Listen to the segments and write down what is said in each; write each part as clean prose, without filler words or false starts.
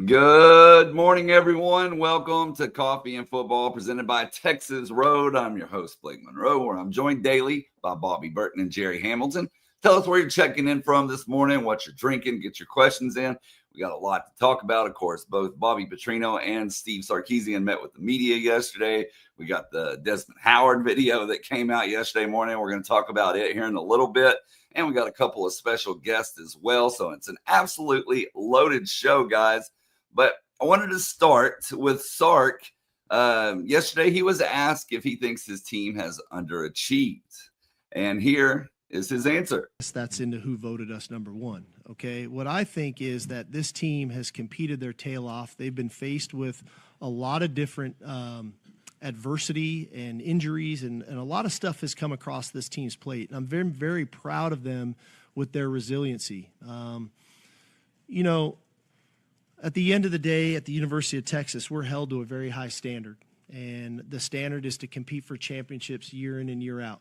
Good morning, everyone. Welcome to Coffee and Football presented by Texas Road. I'm your host, Blake Monroe, where I'm joined daily by Bobby Burton and Jerry Hamilton. Tell us where you're checking in from this morning, what you're drinking, get your questions in. We got a lot to talk about. Of course, both Bobby Petrino and Steve Sarkisian met with the media yesterday. We got the Desmond Howard video that came out yesterday morning. We're going to talk about it here in a little bit. And we got a couple of special guests as well. So it's an absolutely loaded show, guys. But I wanted to start with Sark. Yesterday, he was asked if he thinks his team has underachieved. And here is his answer. That's into who voted us number one. Okay. What I think is that this team has competed their tail off. They've been faced with a lot of different adversity and injuries, and a lot of stuff has come across this team's plate. And I'm very, very proud of them with their resiliency. At the end of the day, at the University of Texas, we're held to a very high standard. And the standard is to compete for championships year in and year out.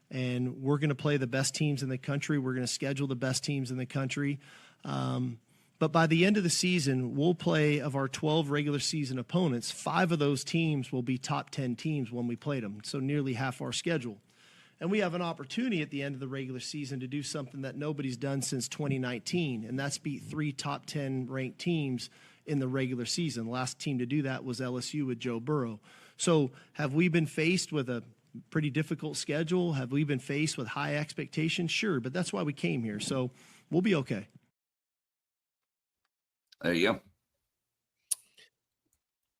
And we're going to play the best teams in the country. We're going to schedule the best teams in the country. But by the end of the season, we'll play, of our 12 regular season opponents, 5 of those teams will be top 10 teams when we played them, so nearly half our schedule. And we have an opportunity at the end of the regular season to do something that nobody's done since 2019, and that's beat 3 top 10 ranked teams in the regular season. The last team to do that was LSU with Joe Burrow. So have we been faced with a pretty difficult schedule? Have we been faced with high expectations? Sure, but that's why we came here. So we'll be okay. There you go.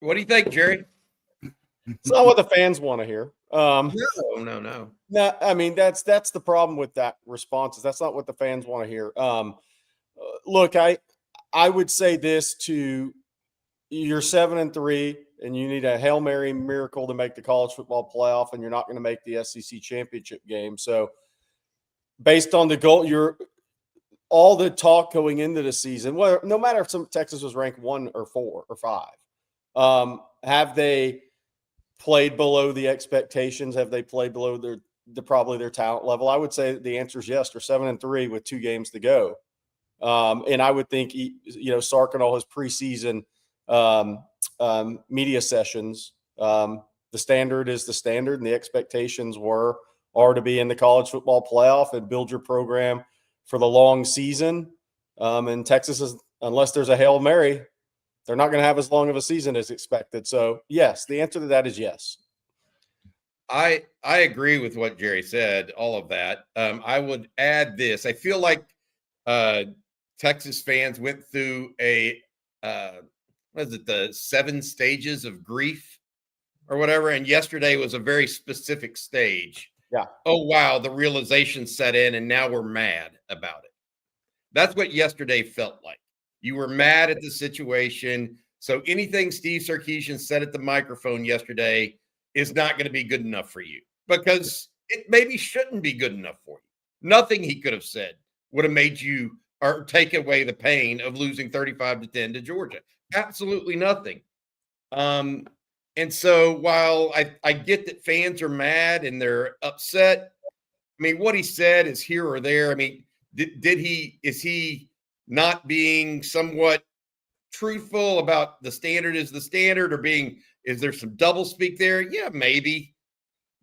What do you think, Jerry? It's not what the fans want to hear. No. No, I mean, that's the problem with that response is that's not what the fans want to hear. Look, I would say this to you're 7-3 and you need a Hail Mary miracle to make the college football playoff, and you're not going to make the SEC championship game. So based on the goal, all the talk going into the season, well, no matter if Texas was ranked 1 or 4 or 5, have they played below the expectations? Have they played below probably their talent level? I would say the answer is yes. They're 7-3 with 2 games to go. And I would think, Sark and all his preseason media sessions, the standard is the standard, and the expectations are to be in the college football playoff and build your program for the long season. And Texas is, unless there's a Hail Mary, they're not going to have as long of a season as expected. So, yes, the answer to that is yes. I agree with what Jerry said, all of that. I would add this. I feel like Texas fans went through the 7 stages of grief or whatever, and yesterday was a very specific stage. Yeah. Oh, wow, the realization set in, and now we're mad about it. That's what yesterday felt like. You were mad at the situation. So anything Steve Sarkisian said at the microphone yesterday is not going to be good enough for you, because it maybe shouldn't be good enough for you. Nothing he could have said would have made you or take away the pain of losing 35-10 to Georgia. Absolutely nothing. And so while I get that fans are mad and they're upset, I mean, what he said is here or there. I mean, is he not being somewhat truthful about the standard is the standard, or is there some doublespeak there? Yeah, maybe,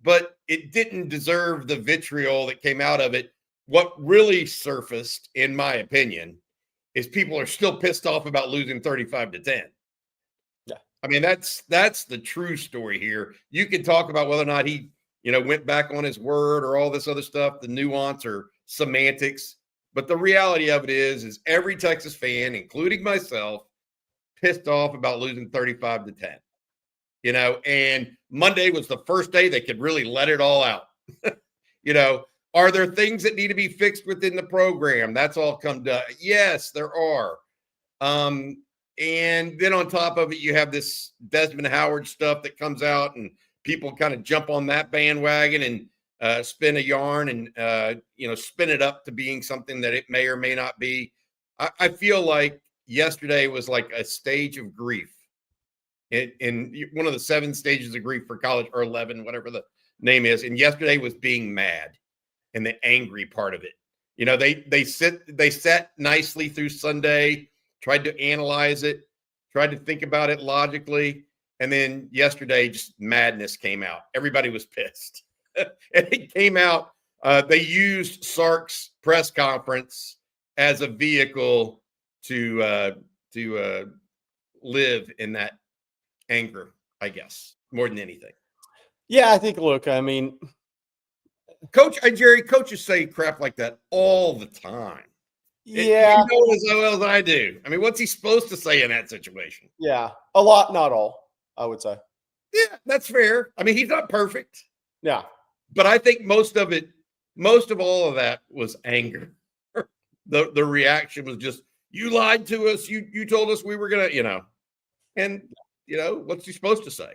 but it didn't deserve the vitriol that came out of it. What really surfaced, in my opinion, is people are still pissed off about losing 35-10. Yeah. I mean, that's the true story here. You can talk about whether or not he, went back on his word or all this other stuff, the nuance or semantics. But the reality of it is every Texas fan, including myself, pissed off about losing 35-10. And Monday was the first day they could really let it all out. Are there things that need to be fixed within the program? That's all come to yes, there are. And then on top of it, you have this Desmond Howard stuff that comes out, and people kind of jump on that bandwagon and spin a yarn and, spin it up to being something that it may or may not be. I feel like yesterday was like a stage of grief. In one of the 7 stages of grief for college, or 11, whatever the name is. And yesterday was being mad and the angry part of it. They sat nicely through Sunday, tried to analyze it, tried to think about it logically. And then yesterday, just madness came out. Everybody was pissed. And it came out. They used Sark's press conference as a vehicle to live in that anger, I guess, more than anything. Yeah, I think, look, I mean, Jerry, coaches say crap like that all the time. Yeah. You know as well as I do. I mean, what's he supposed to say in that situation? Yeah. A lot, not all, I would say. Yeah, that's fair. I mean, he's not perfect. Yeah. But I think most of all of that was anger. The reaction was just, you lied to us. You told us we were going to, and what's he supposed to say?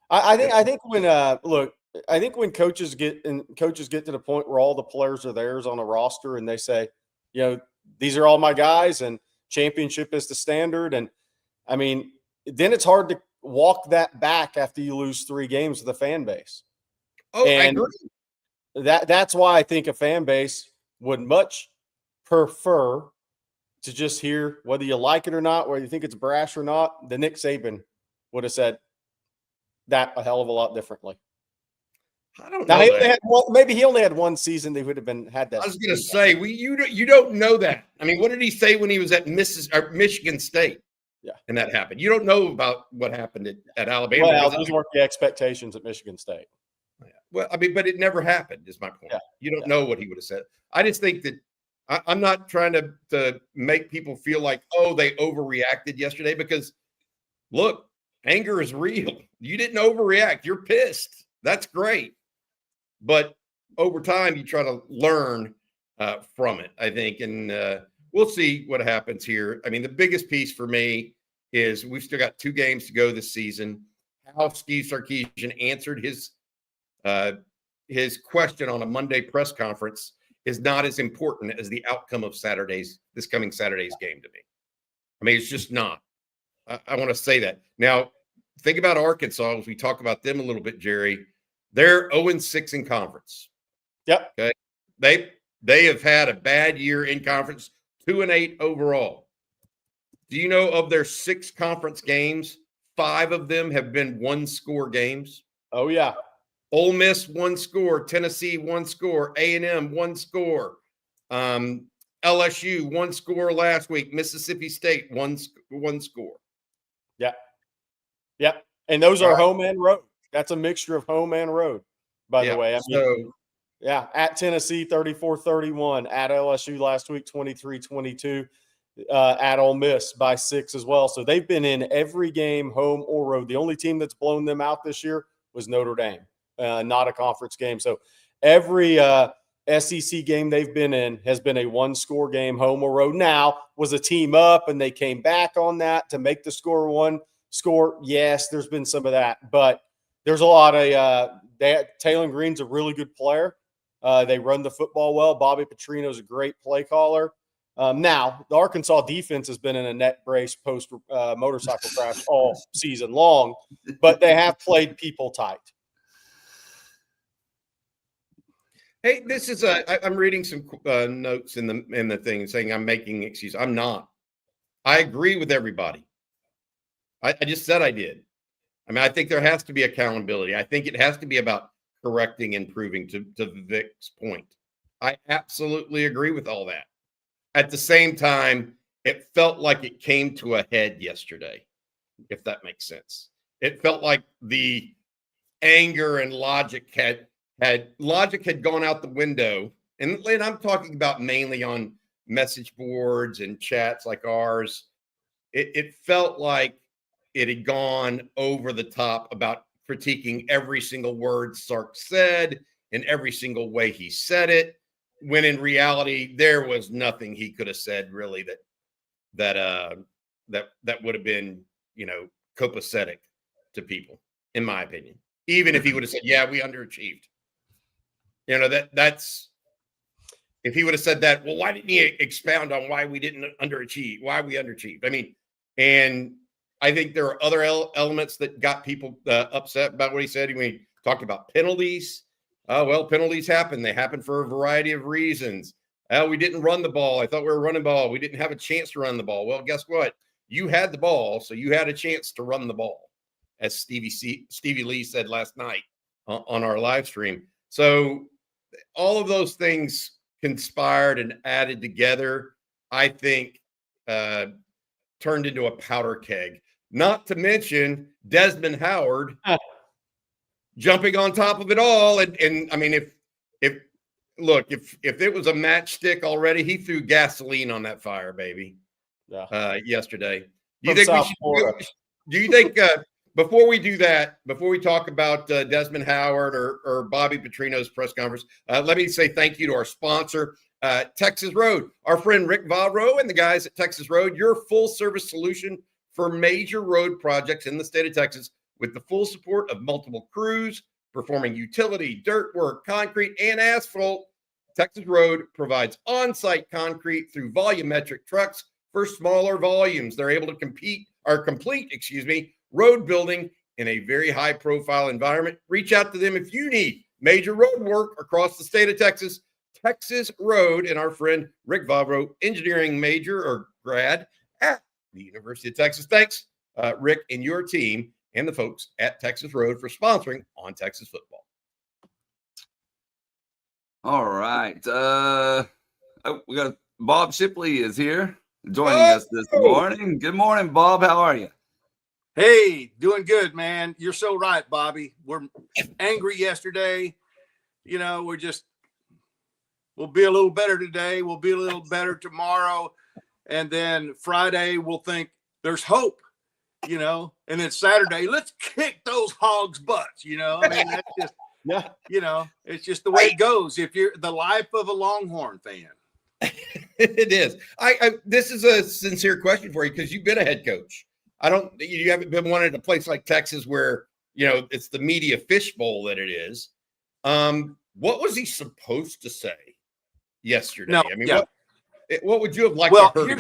I think when I think when coaches get to the point where all the players are theirs on a roster and they say, these are all my guys and championship is the standard. And I mean, then it's hard to walk that back after you lose 3 games with a fan base. Oh, and I agree. That's why I think a fan base would much prefer to just hear, whether you like it or not, whether you think it's brash or not, the Nick Saban would have said that a hell of a lot differently. I don't Now, know. maybe he only had 1 season. They would have had that. I was going to say, you don't know that. I mean, what did he say when he was at Michigan State? Yeah, and that happened. You don't know about what happened at Alabama. Well, those weren't the expectations at Michigan State. Well, I mean, but it never happened. Is my point. Yeah. You don't know what he would have said. I just think that I'm not trying to make people feel like, oh, they overreacted yesterday, because look, anger is real. You didn't overreact. You're pissed. That's great. But over time, you try to learn from it, I think. And we'll see what happens here. I mean, the biggest piece for me is we've still got 2 games to go this season. How Steve Sarkisian answered his question on a Monday press conference is not as important as the outcome of this coming Saturday's game to me. I mean, it's just not. I want to say that. Now, think about Arkansas as we talk about them a little bit, Jerry. They're 0-6 in conference. Yep. Okay. They have had a bad year in conference, 2-8 overall. Do you know of their 6 conference games, 5 of them have been 1-score games? Oh, yeah. Ole Miss 1 score, Tennessee 1 score, A&M 1 score, LSU 1 score last week, Mississippi State 1 score. Yeah. Yep. And those are home and road. That's a mixture of home and road, by the way. I mean, at Tennessee 34-31, at LSU last week 23-22, at Ole Miss by 6 as well. So they've been in every game, home or road. The only team that's blown them out this year was Notre Dame. Not a conference game. So every SEC game they've been in has been a 1-score game, home or road. Now, was a team up and they came back on that to make the score 1 score? Yes, there's been some of that. But there's a lot of Taylor Green's a really good player. They run the football well. Bobby Petrino's a great play caller. Now, the Arkansas defense has been in a net brace post motorcycle crash all season long, but they have played people tight. Hey, this is I'm reading some notes in the thing saying I'm making excuses. I'm not. I agree with everybody. I just said I did. I mean, I think there has to be accountability. I think it has to be about correcting and improving, to Vic's point. I absolutely agree with all that. At the same time, it felt like it came to a head yesterday, if that makes sense. It felt like the anger and logic had gone out the window. And I'm talking about mainly on message boards and chats like ours. It felt like it had gone over the top about critiquing every single word Sark said and every single way he said it, when in reality there was nothing he could have said really that would have been, copacetic to people, in my opinion. Even if he would have said, yeah, we underachieved. That's if he would have said that, well, why didn't he expound on why we didn't underachieve, why we underachieved? I mean, and I think there are other elements that got people upset about what he said. When he talked about penalties, penalties happen. They happen for a variety of reasons. We didn't run the ball. I thought we were running the ball. We didn't have a chance to run the ball. Well, guess what? You had the ball, so you had a chance to run the ball, as Stevie Lee said last night on our live stream. So all of those things conspired and added together, I think, turned into a powder keg. Not to mention Desmond Howard jumping on top of it all. And I mean, if it was a matchstick already, he threw gasoline on that fire, baby. Yesterday. Do you think before we do that, before we talk about Desmond Howard or Bobby Petrino's press conference, let me say thank you to our sponsor, Texas Road, our friend Rick Vavro and the guys at Texas Road, your full service solution for major road projects in the state of Texas, with the full support of multiple crews performing utility, dirt work, concrete, and asphalt. Texas Road provides on-site concrete through volumetric trucks for smaller volumes. They're able to complete road building in a very high-profile environment. Reach out to them if you need major road work across the state of Texas. Texas Road and our friend Rick Vavro, engineering major or grad at the University of Texas. Thanks, Rick, and your team and the folks at Texas Road for sponsoring On Texas Football. All right. We got Bob Shipley is here joining us this morning. Good morning, Bob. How are you? Hey, doing good, man. You're so right, Bobby. We're angry yesterday. You know, we'll be a little better today. We'll be a little better tomorrow. And then Friday, we'll think there's hope, you know, and then Saturday, let's kick those hogs' butts, you know. I mean, that's just, you know, it's just the way it goes if you're the life of a Longhorn fan. It is. This is a sincere question for you because you've been a head coach. You haven't been one at a place like Texas where, you know, it's the media fishbowl that it is. What was he supposed to say yesterday? No, I mean, what would you have liked to hear?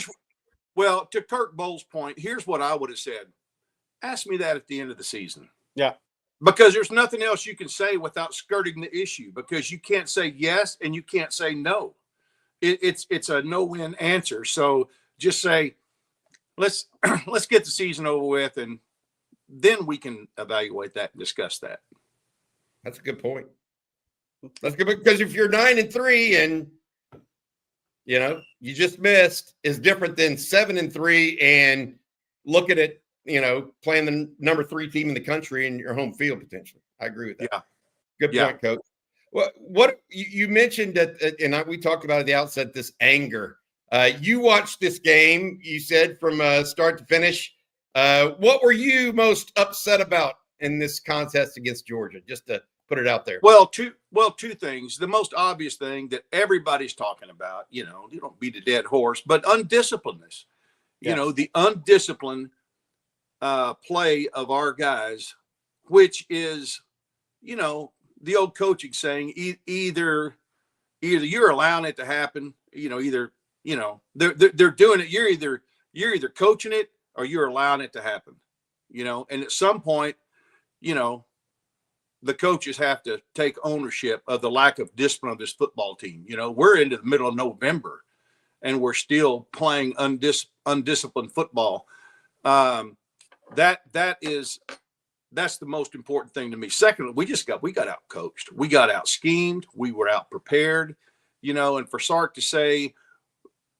Well, to Kirk Bohl's point, here's what I would have said. Ask me that at the end of the season. Yeah. Because there's nothing else you can say without skirting the issue, because you can't say yes and you can't say no. It's a no-win answer. So just say, let's get the season over with, and then we can evaluate that and discuss that. That's a good point. That's good, because if you're 9-3 and you know you just missed, is different than 7-3 and look at it, you know, playing the number 3 team in the country in your home field potentially. I agree with that. Yeah. Good point, Coach. What you mentioned that, and we talked about at the outset, this anger. You watched this game, you said, from start to finish. What were you most upset about in this contest against Georgia? Just to put it out there. Well, two things. The most obvious thing that everybody's talking about, you know, you don't beat a dead horse, but undisciplinedness. You know, the undisciplined play of our guys, which is, you know, the old coaching saying, either you're allowing it to happen, you know, they're doing it. You're either coaching it or you're allowing it to happen, you know, and at some point, you know, the coaches have to take ownership of the lack of discipline of this football team. You know, we're into the middle of November and we're still playing undisciplined football. That's the most important thing to me. Secondly, we got out coached. We got out schemed. We were out prepared, you know, and for Sark to say,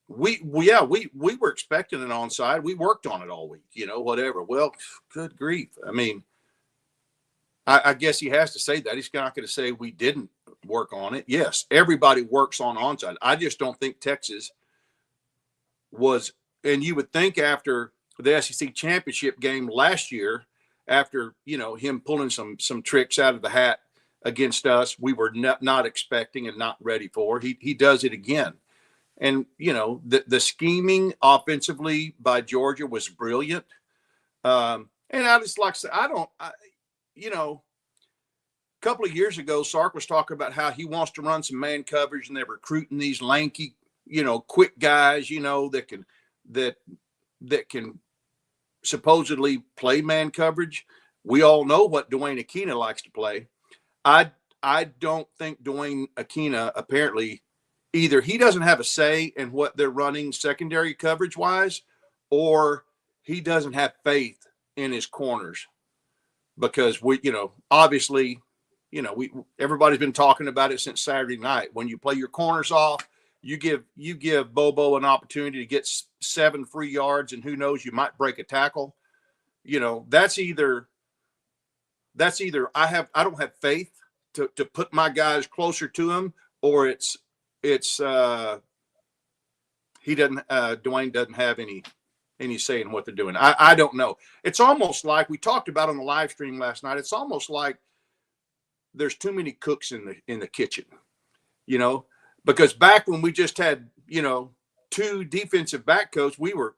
we were expecting an onside. We worked on it all week, you know, whatever. Well, good grief. I mean, I guess he has to say that. He's not going to say we didn't work on it. Yes, everybody works on onside. I just don't think Texas was, and you would think after the SEC championship game last year, after, you know, him pulling some tricks out of the hat against us, we were not expecting and not ready for. He does it again. And, you know, the scheming offensively by Georgia was brilliant. And I just like to say, you know, a couple of years ago, Sark was talking about how he wants to run some man coverage, and they're recruiting these lanky, you know, quick guys, you know, that can supposedly play man coverage. We all know what Dwayne Akina likes to play. I don't think Dwayne Akina, apparently, either he doesn't have a say in what they're running secondary coverage wise, or he doesn't have faith in his corners because obviously, everybody's been talking about it since Saturday night. When you play your corners off, you give Bobo an opportunity to get 7 free yards, and who knows, you might break a tackle. That's either I don't have faith to put my guys closer to him, or it's Dwayne doesn't have any say in what they're doing. I don't know. It's almost like we talked about on the live stream last night. It's almost like there's too many cooks in the kitchen, because back when we just had, 2 defensive back coaches, we were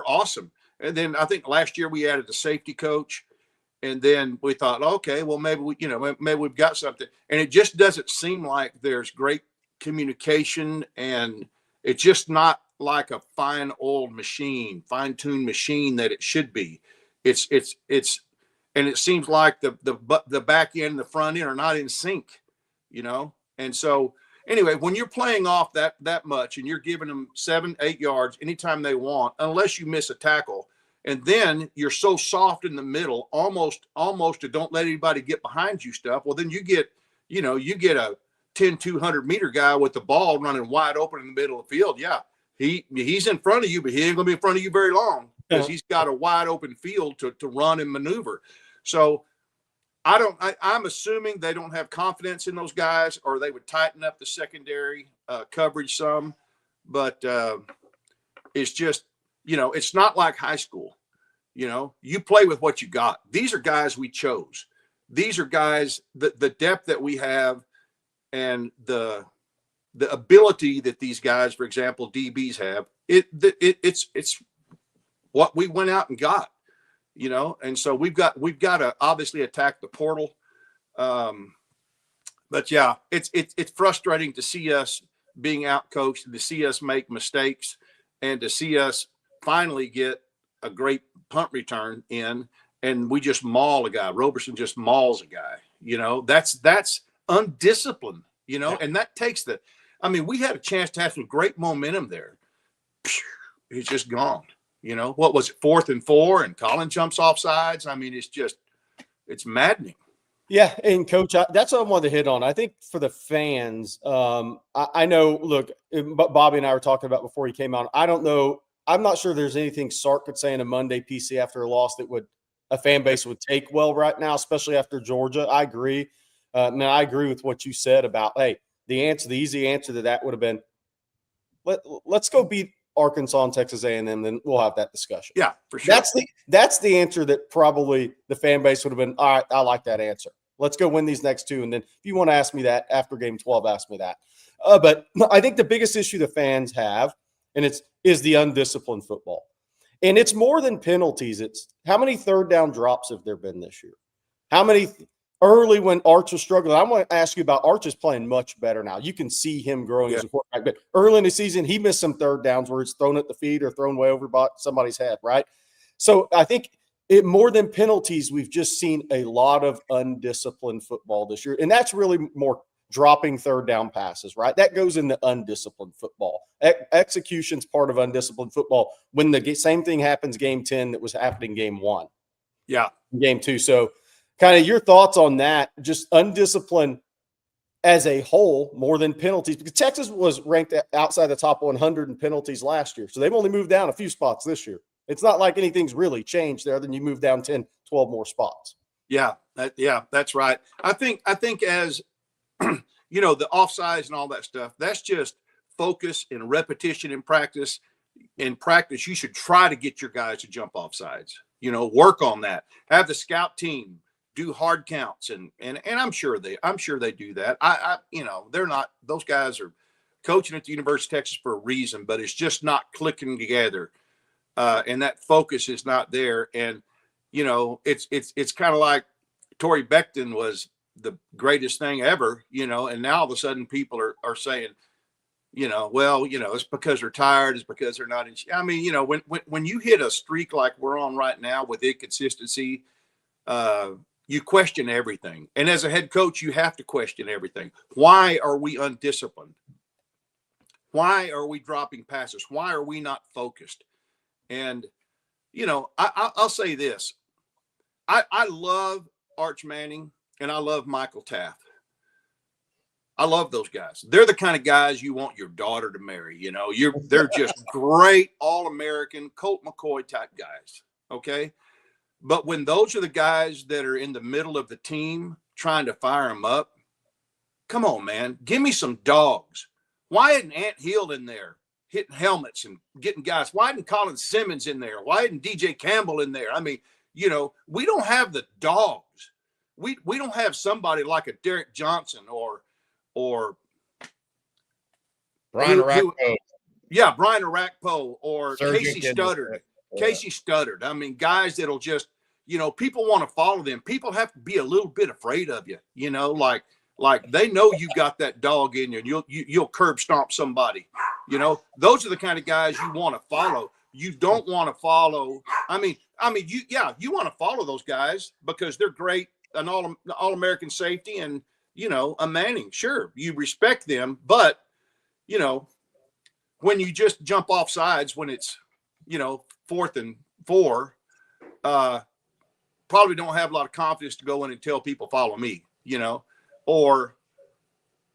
awesome. And then I think last year we added a safety coach, and then we thought, okay, well, maybe we've got something. And it just doesn't seem like there's great communication, and it's just not like a fine-tuned machine that it should be. And it seems like the back end and the front end are not in sync, And so anyway, when you're playing off that much and you're giving them 7-8 yards anytime they want, unless you miss a tackle, and then you're so soft in the middle, almost to don't let anybody get behind you stuff. Well, then you get a 10, 200 meter guy with the ball running wide open in the middle of the field. Yeah. He's in front of you, but he ain't going to be in front of you very long because he's got a wide open field to run and maneuver. So I'm assuming they don't have confidence in those guys, or they would tighten up the secondary coverage some. But it's just, it's not like high school. You play with what you got. These are guys we chose. These are guys, the depth that we have and the ability that these guys, for example, DBs have, it's what we went out and got. And so we've got to obviously attack the portal. But yeah, it's frustrating to see us being out coached, to see us make mistakes, and to see us finally get a great punt return in, and we just maul a guy. Roberson just mauls a guy. That's undisciplined, and that takes we had a chance to have some great momentum there. He's just gone. What was it, 4th and 4, and Colin jumps off sides? It's maddening. Yeah, and Coach, that's what I wanted to hit on. I think for the fans, I know, look, Bobby and I were talking about before he came on. I don't know. I'm not sure there's anything Sark could say in a Monday PC after a loss that a fan base would take well right now, especially after Georgia. I agree. I agree with what you said about, hey, the easy answer to that would have been, let's go beat Arkansas and Texas A&M, then we'll have that discussion. Yeah, for sure. That's the answer that probably the fan base would have been, all right, I like that answer. Let's go win these next 2. And then if you want to ask me that after game 12, ask me that. But I think the biggest issue the fans have, and is the undisciplined football. And it's more than penalties. It's how many 3rd down drops have there been this year? How many early when Arch was struggling? I want to ask you about Arch is playing much better now. You can see him growing as a quarterback. But early in the season, he missed some 3rd downs where it's thrown at the feet or thrown way over somebody's head, right? So I think more than penalties, we've just seen a lot of undisciplined football this year. And that's really more dropping 3rd down passes, right? That goes into undisciplined football. Execution's part of undisciplined football when the same thing happens game 10 that was happening game 1. Yeah. Game 2. So kind of your thoughts on that, just undisciplined as a whole more than penalties, because Texas was ranked outside the top 100 in penalties last year. So they've only moved down a few spots this year. It's not like anything's really changed there. Then you move down 10, 12 more spots. Yeah. That's right. I think as the offsides and all that stuff, that's just focus and repetition in practice. In practice, you should try to get your guys to jump off sides, work on that. Have the scout team do hard counts. And I'm sure they do that. They're not, those guys are coaching at the University of Texas for a reason, but it's just not clicking together. And that focus is not there. And, it's kind of like Torrey Becton was the greatest thing ever, and now all of a sudden people are saying, it's because they're tired. It's because they're not in. When you hit a streak like we're on right now with inconsistency, you question everything. And as a head coach, you have to question everything. Why are we undisciplined? Why are we dropping passes? Why are we not focused? And, I'll say this. I love Arch Manning and I love Michael Taft. I love those guys. They're the kind of guys you want your daughter to marry. They're just great All-American Colt McCoy type guys. Okay. But when those are the guys that are in the middle of the team trying to fire them up, come on, man, give me some dogs. Why isn't Ant Hill in there hitting helmets and getting guys? Why isn't Colin Simmons in there? Why isn't DJ Campbell in there? I mean, we don't have the dogs. We don't have somebody like a Derek Johnson or Brian Arakpo. Brian Arakpo or Casey Studdard. Casey Studdard. I mean, guys that'll just, people want to follow them. People have to be a little bit afraid of you, like they know you got that dog in you and you'll curb stomp somebody. Those are the kind of guys you want to follow. You don't want to follow. You want to follow those guys because they're great, an all-American safety and, a Manning. Sure, you respect them, but, when you just jump off sides when it's, 4th and 4, probably don't have a lot of confidence to go in and tell people follow me, or,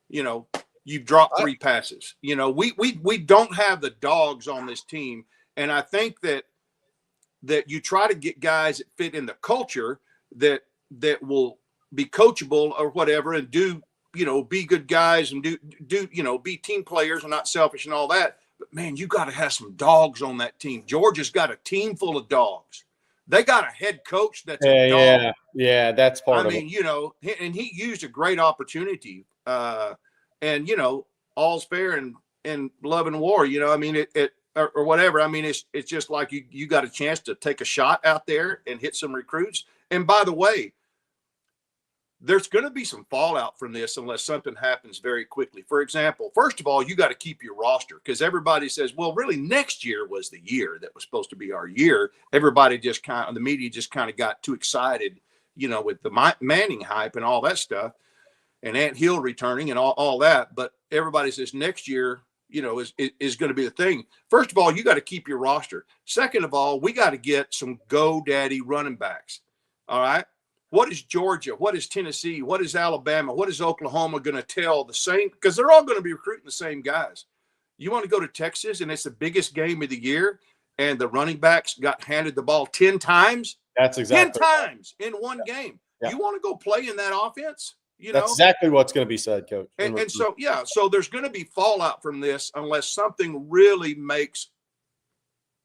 you've dropped 3 passes. We don't have the dogs on this team. And I think that you try to get guys that fit in the culture that will be coachable or whatever and do, be good guys and do, be team players and not selfish and all that. But man, you got to have some dogs on that team. Georgia's got a team full of dogs. They got a head coach that's a dog. Yeah, that's part of it. And he used a great opportunity. And all's fair in love and war. Or whatever. I mean, it's just like you got a chance to take a shot out there and hit some recruits. And by the way, there's going to be some fallout from this unless something happens very quickly. For example, first of all, you got to keep your roster because everybody says, well, really next year was the year that was supposed to be our year. Everybody the media just kind of got too excited, with the Manning hype and all that stuff and Ant Hill returning and all that. But everybody says next year, is going to be the thing. First of all, you got to keep your roster. Second of all, we got to get some GoDaddy running backs. All right. What is Georgia? What is Tennessee? What is Alabama? What is Oklahoma going to tell the same? Because they're all going to be recruiting the same guys. You want to go to Texas and it's the biggest game of the year and the running backs got handed the ball 10 times? That's exactly 10 times in one game. Yeah. You want to go play in that offense? That's exactly what's going to be said, Coach. And so there's going to be fallout from this unless something really makes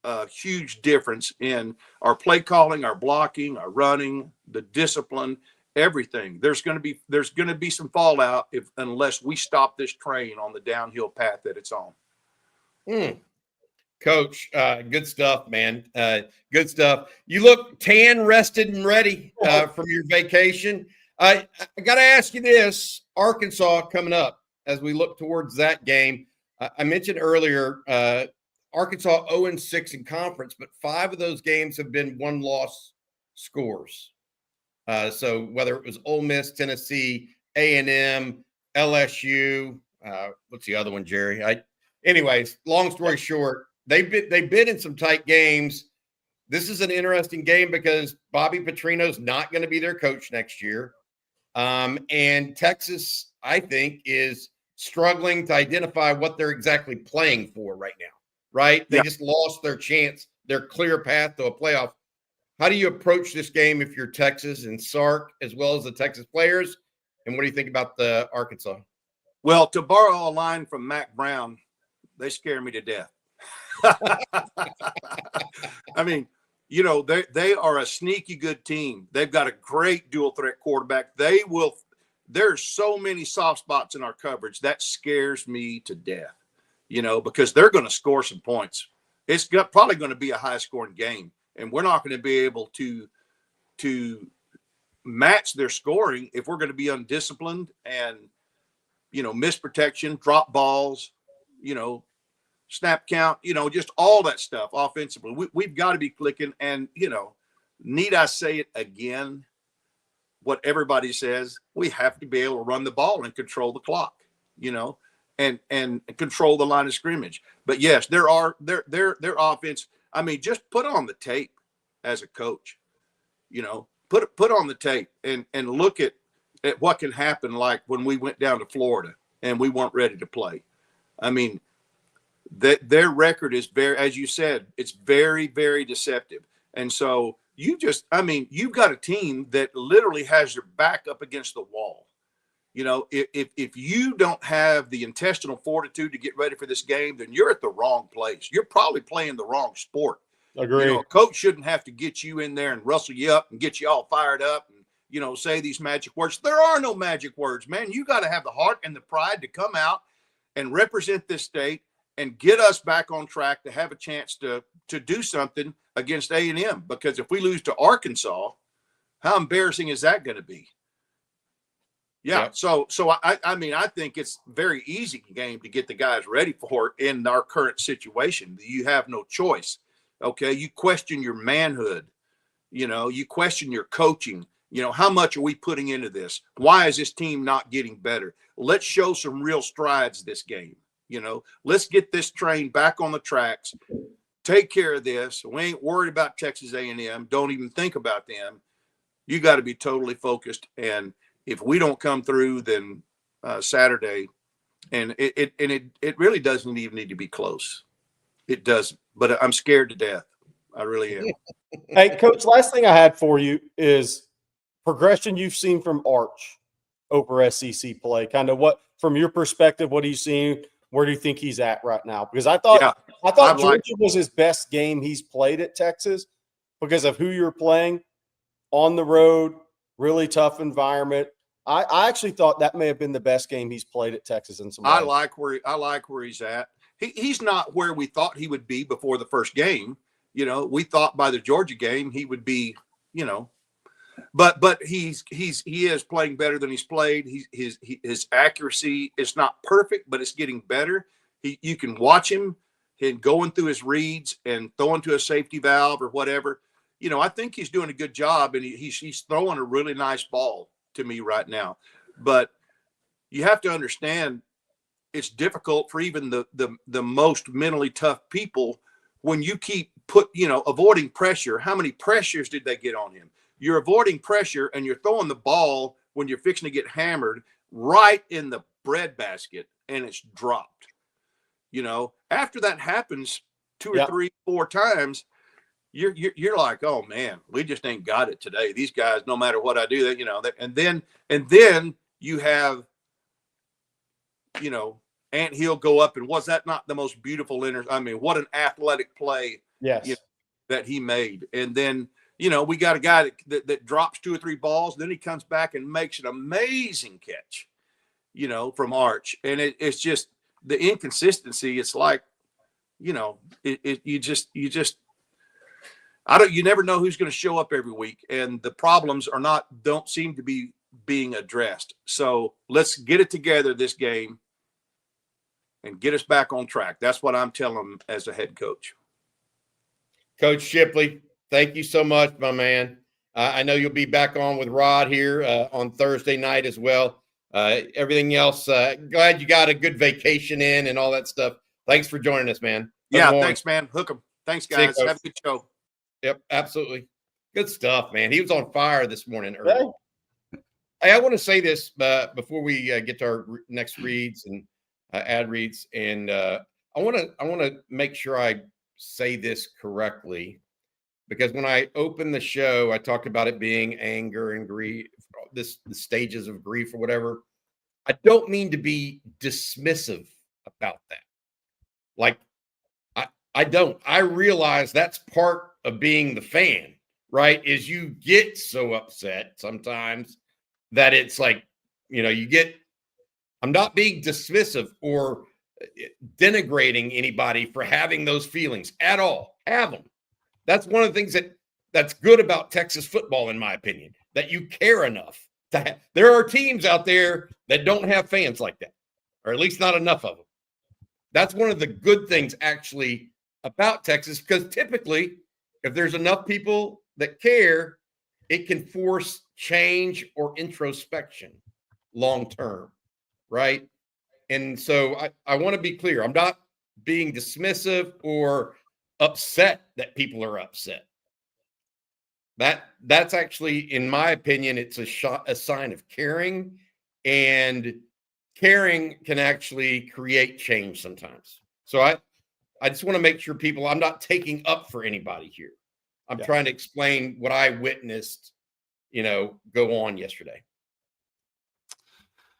a huge difference in our play calling, our blocking, our running, the discipline, everything. There's going to be some fallout unless we stop this train on the downhill path that it's on. Coach, good stuff, man. Good stuff. You look tan, rested, and ready from your vacation. I got to ask you this, Arkansas coming up as we look towards that game. I mentioned earlier, Arkansas 0-6 in conference, but 5 of those games have been 1-loss scores. So whether it was Ole Miss, Tennessee, A&M, LSU, what's the other one, Jerry? Anyways, long story short, they've been in some tight games. This is an interesting game because Bobby Petrino's not going to be their coach next year. And Texas, I think, is struggling to identify what they're exactly playing for right now, right? They just lost their chance, their clear path to a playoff. How do you approach this game if you're Texas and Sark, as well as the Texas players? And what do you think about the Arkansas? Well, to borrow a line from Mac Brown, they scare me to death. I mean, they are a sneaky good team. They've got a great dual threat quarterback. There's so many soft spots in our coverage. That scares me to death, because they're going to score some points. It's probably going to be a high scoring game, and we're not going to be able to match their scoring if we're going to be undisciplined and, miss protection, drop balls, snap count, just all that stuff offensively. We've got to be clicking. And, need I say it again? What everybody says, we have to be able to run the ball and control the clock, and control the line of scrimmage. But yes, their offense. I mean, just put on the tape. as a coach. You know, put on the tape and look at what can happen. Like when we went down to Florida and we weren't ready to play. I mean, their record is very, as you said, it's very, very deceptive. And so you've got a team that literally has your back up against the wall. You know, if you don't have the intestinal fortitude to get ready for this game, then you're at the wrong place. You're probably playing the wrong sport. Agree. You know, a coach shouldn't have to get you in there and rustle you up and get you all fired up and, you know, say these magic words. There are no magic words, man. You got to have the heart and the pride to come out and represent this state and get us back on track to have a chance to do something against A&M. Because if we lose to Arkansas, how embarrassing is that going to be? Yeah. Yep. So I mean, I think it's a very easy game to get the guys ready for in our current situation. You have no choice. Okay. You question your manhood. You know, you question your coaching. You know, how much are we putting into this? Why is this team not getting better? Let's show some real strides this game. You know, let's get this train back on the tracks. Take care of this. We ain't worried about Texas A&M. Don't even think about them. You got to be totally focused. And if we don't come through, then Saturday, and it really doesn't even need to be close. It doesn't. But I'm scared to death. I really am. Hey, Coach, last thing I had for you is progression you've seen from Arch over SEC play. Kind of what, from your perspective, what are you seeing? Where do you think he's at right now? Because I thought Georgia was his best game he's played at Texas because of who you're playing on the road, really tough environment. I actually thought that may have been the best game he's played at Texas in some ways. I like where he's at. He's not where we thought he would be before the first game. You know, we thought by the Georgia game he would be, you know, but he is playing better than he's played. His accuracy is not perfect, but it's getting better. You can watch him and going through his reads and throwing to a safety valve or whatever. You know, I think he's doing a good job, and he's throwing a really nice ball to me right now. But you have to understand, it's difficult for even the most mentally tough people when you keep avoiding pressure. How many pressures did they get on him? You're avoiding pressure and you're throwing the ball when you're fixing to get hammered right in the breadbasket, and it's dropped. You know, after that happens 2 or 3, 4 times, you're like, oh man, we just ain't got it today. These guys, no matter what I do, that, you know, and then you have, you know, Ant Hill go up, and was that not the most beautiful I mean, what an athletic play that he made. And then, you know, we got a guy that drops 2 or 3 balls, and then he comes back and makes an amazing catch, you know, from Arch. And it's just the inconsistency. It's like, you know, you never know who's going to show up every week, and the problems don't seem to be being addressed. So let's get it together this game and get us back on track. That's what I'm telling them as a head coach. Coach Shipley, thank you so much, my man. I know you'll be back on with Rod here on Thursday night as well. Everything else, glad you got a good vacation in and all that stuff. Thanks for joining us, man. Thanks, man. Hook 'em. Thanks, guys. Have a good show. Yep, absolutely. Good stuff, man. He was on fire this morning early. Hey, I want to say this before we get to our next reads and ad reads, and I want to make sure I say this correctly, because when I opened the show, I talked about it being anger and grief, the stages of grief or whatever. I don't mean to be dismissive about that. Like, I don't. I realize that's part of being the fan, right? Is you get so upset sometimes that it's like, you know, I'm not being dismissive or denigrating anybody for having those feelings at all. Have them. That's one of the things that's good about Texas football, in my opinion, that you care enough. There are teams out there that don't have fans like that, or at least not enough of them. That's one of the good things actually about Texas, because typically if there's enough people that care, it can force change or introspection long term, right? And so I want to be clear. I'm not being dismissive or upset that people are upset. That's actually, in my opinion, it's a sign of caring, and caring can actually create change sometimes. So I just want to make sure I'm not taking up for anybody here. I'm trying to explain what I witnessed, go on yesterday.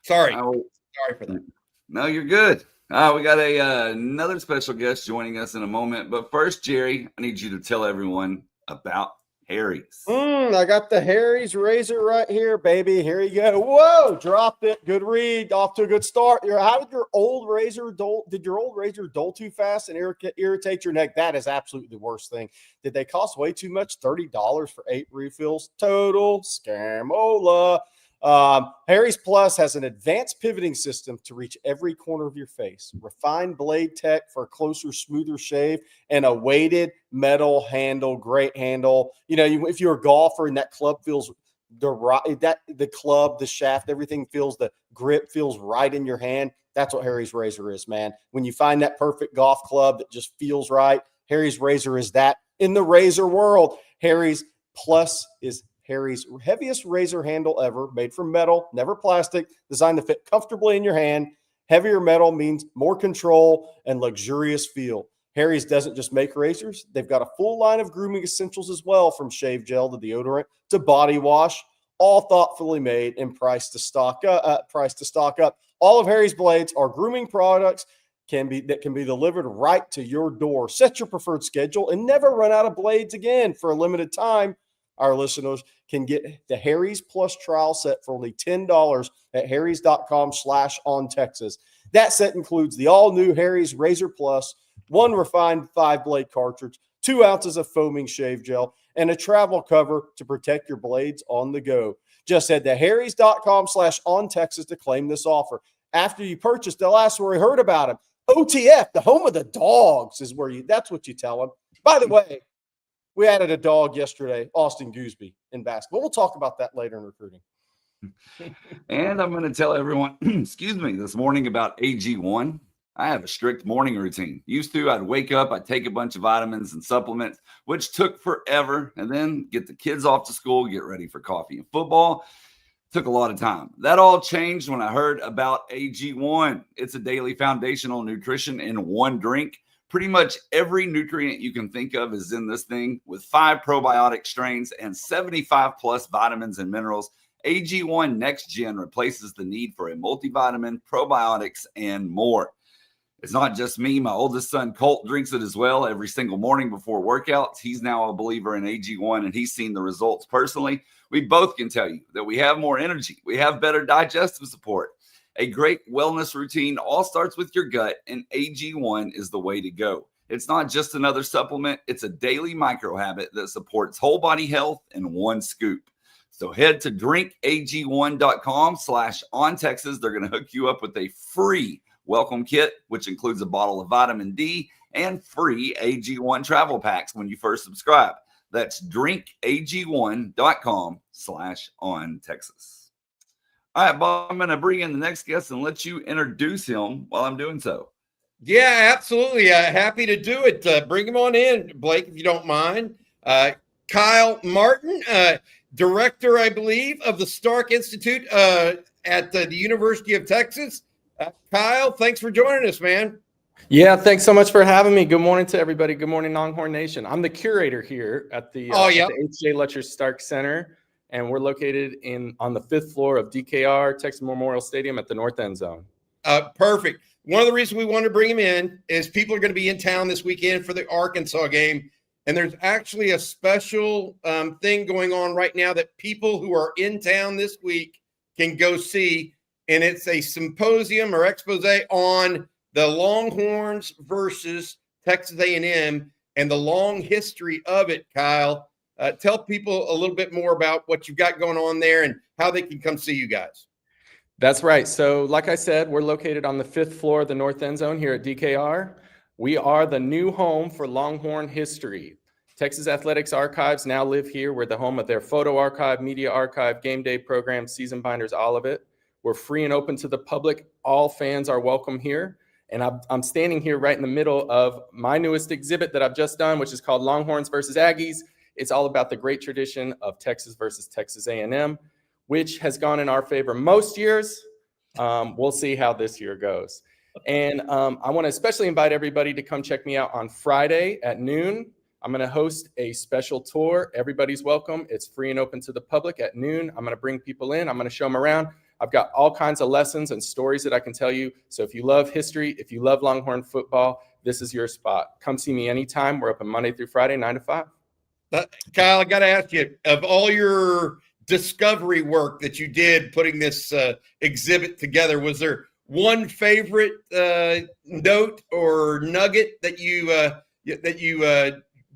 Sorry for that. No, you're good. We got another special guest joining us in a moment. But first, Jerry, I need you to tell everyone about Harry's. I got the Harry's razor right here, baby. Here you go. Whoa, dropped it. Good read. Off to a good start. How did your old razor dull? Did your old razor dull too fast and irritate your neck? That is absolutely the worst thing. Did they cost way too much? $30 for 8 refills? Total scamola. Harry's Plus has an advanced pivoting system to reach every corner of your face, refined blade tech for a closer, smoother shave, and a weighted metal handle. Great handle. If you're a golfer and that club feels the club, the shaft, everything feels, the grip feels right in your hand. That's what Harry's razor is, man. When you find that perfect golf club that just feels right, Harry's razor is that in the razor world. Harry's Plus is Harry's heaviest razor handle ever, made from metal, never plastic, designed to fit comfortably in your hand. Heavier metal means more control and luxurious feel. Harry's doesn't just make razors. They've got a full line of grooming essentials as well, from shave gel to deodorant to body wash, all thoughtfully made and priced to stock up. All of Harry's blades are grooming products that can be delivered right to your door. Set your preferred schedule and never run out of blades again. For a limited time, our listeners can get the Harry's Plus trial set for only $10 at harrys.com/ontexas. That set includes the all-new Harry's Razor Plus, 1 refined 5-blade cartridge, 2 ounces of foaming shave gel, and a travel cover to protect your blades on the go. Just head to harrys.com/ontexas to claim this offer. After you purchase, they'll ask where we heard about him. OTF, the home of the dogs, is that's what you tell them. By the way, we added a dog yesterday, Austin Gooseby, in basketball. We'll talk about that later in recruiting. And I'm going to tell everyone, this morning about AG1. I have a strict morning routine. Used to, I'd wake up, I'd take a bunch of vitamins and supplements, which took forever, and then get the kids off to school, get ready for coffee and football. Took a lot of time. That all changed when I heard about AG1. It's a daily foundational nutrition in one drink. Pretty much every nutrient you can think of is in this thing, with 5 probiotic strains and 75 plus vitamins and minerals. AG1 Next Gen replaces the need for a multivitamin, probiotics, and more. It's not just me. My oldest son, Colt, drinks it as well every single morning before workouts. He's now a believer in AG1, and he's seen the results personally. We both can tell you that we have more energy. We have better digestive support. A great wellness routine all starts with your gut, and AG1 is the way to go. It's not just another supplement. It's a daily micro habit that supports whole body health in one scoop. So head to drinkag1.com/ontexas. They're going to hook you up with a free welcome kit, which includes a bottle of vitamin D and free AG1 travel packs when you first subscribe. That's drinkag1.com/ontexas. All right, Bob, I'm going to bring in the next guest and let you introduce him while I'm doing so. Yeah, absolutely. Happy to do it. Bring him on in, Blake, if you don't mind. Kyle Martin, director, I believe, of the Stark Institute at the University of Texas. Kyle, thanks for joining us, man. Yeah, thanks so much for having me. Good morning to everybody. Good morning, Longhorn Nation. I'm the curator here at the H.J. Letcher Stark Center, and we're located on the 5th floor of DKR Texas Memorial Stadium at the north end zone. Perfect. One of the reasons we wanted to bring him in is people are going to be in town this weekend for the Arkansas game, and there's actually a special thing going on right now that people who are in town this week can go see, and it's a symposium or expose on the Longhorns versus Texas A&M and the long history of it. Kyle, tell people a little bit more about what you've got going on there and how they can come see you guys. That's right. So like I said, we're located on the 5th floor of the north end zone here at DKR. We are the new home for Longhorn history. Texas Athletics Archives now live here. We're the home of their photo archive, media archive, game day program, season binders, all of it. We're free and open to the public. All fans are welcome here. And I'm standing here right in the middle of my newest exhibit that I've just done, which is called Longhorns versus Aggies. It's all about the great tradition of Texas versus Texas A&M, which has gone in our favor most years. We'll see how this year goes. And I want to especially invite everybody to come check me out on Friday at noon. I'm going to host a special tour. Everybody's welcome. It's free and open to the public at noon. I'm going to bring people in. I'm going to show them around. I've got all kinds of lessons and stories that I can tell you. So if you love history, if you love Longhorn football, this is your spot. Come see me anytime. We're open Monday through Friday, 9 to 5. Kyle, I got to ask you, of all your discovery work that you did putting this exhibit together, was there one favorite note or nugget that you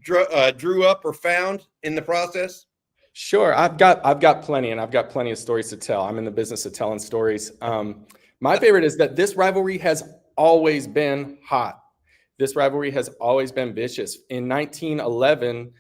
drew up or found in the process? Sure, I've got plenty, and I've got plenty of stories to tell. I'm in the business of telling stories. My favorite is that this rivalry has always been hot. This rivalry has always been vicious. In 1911,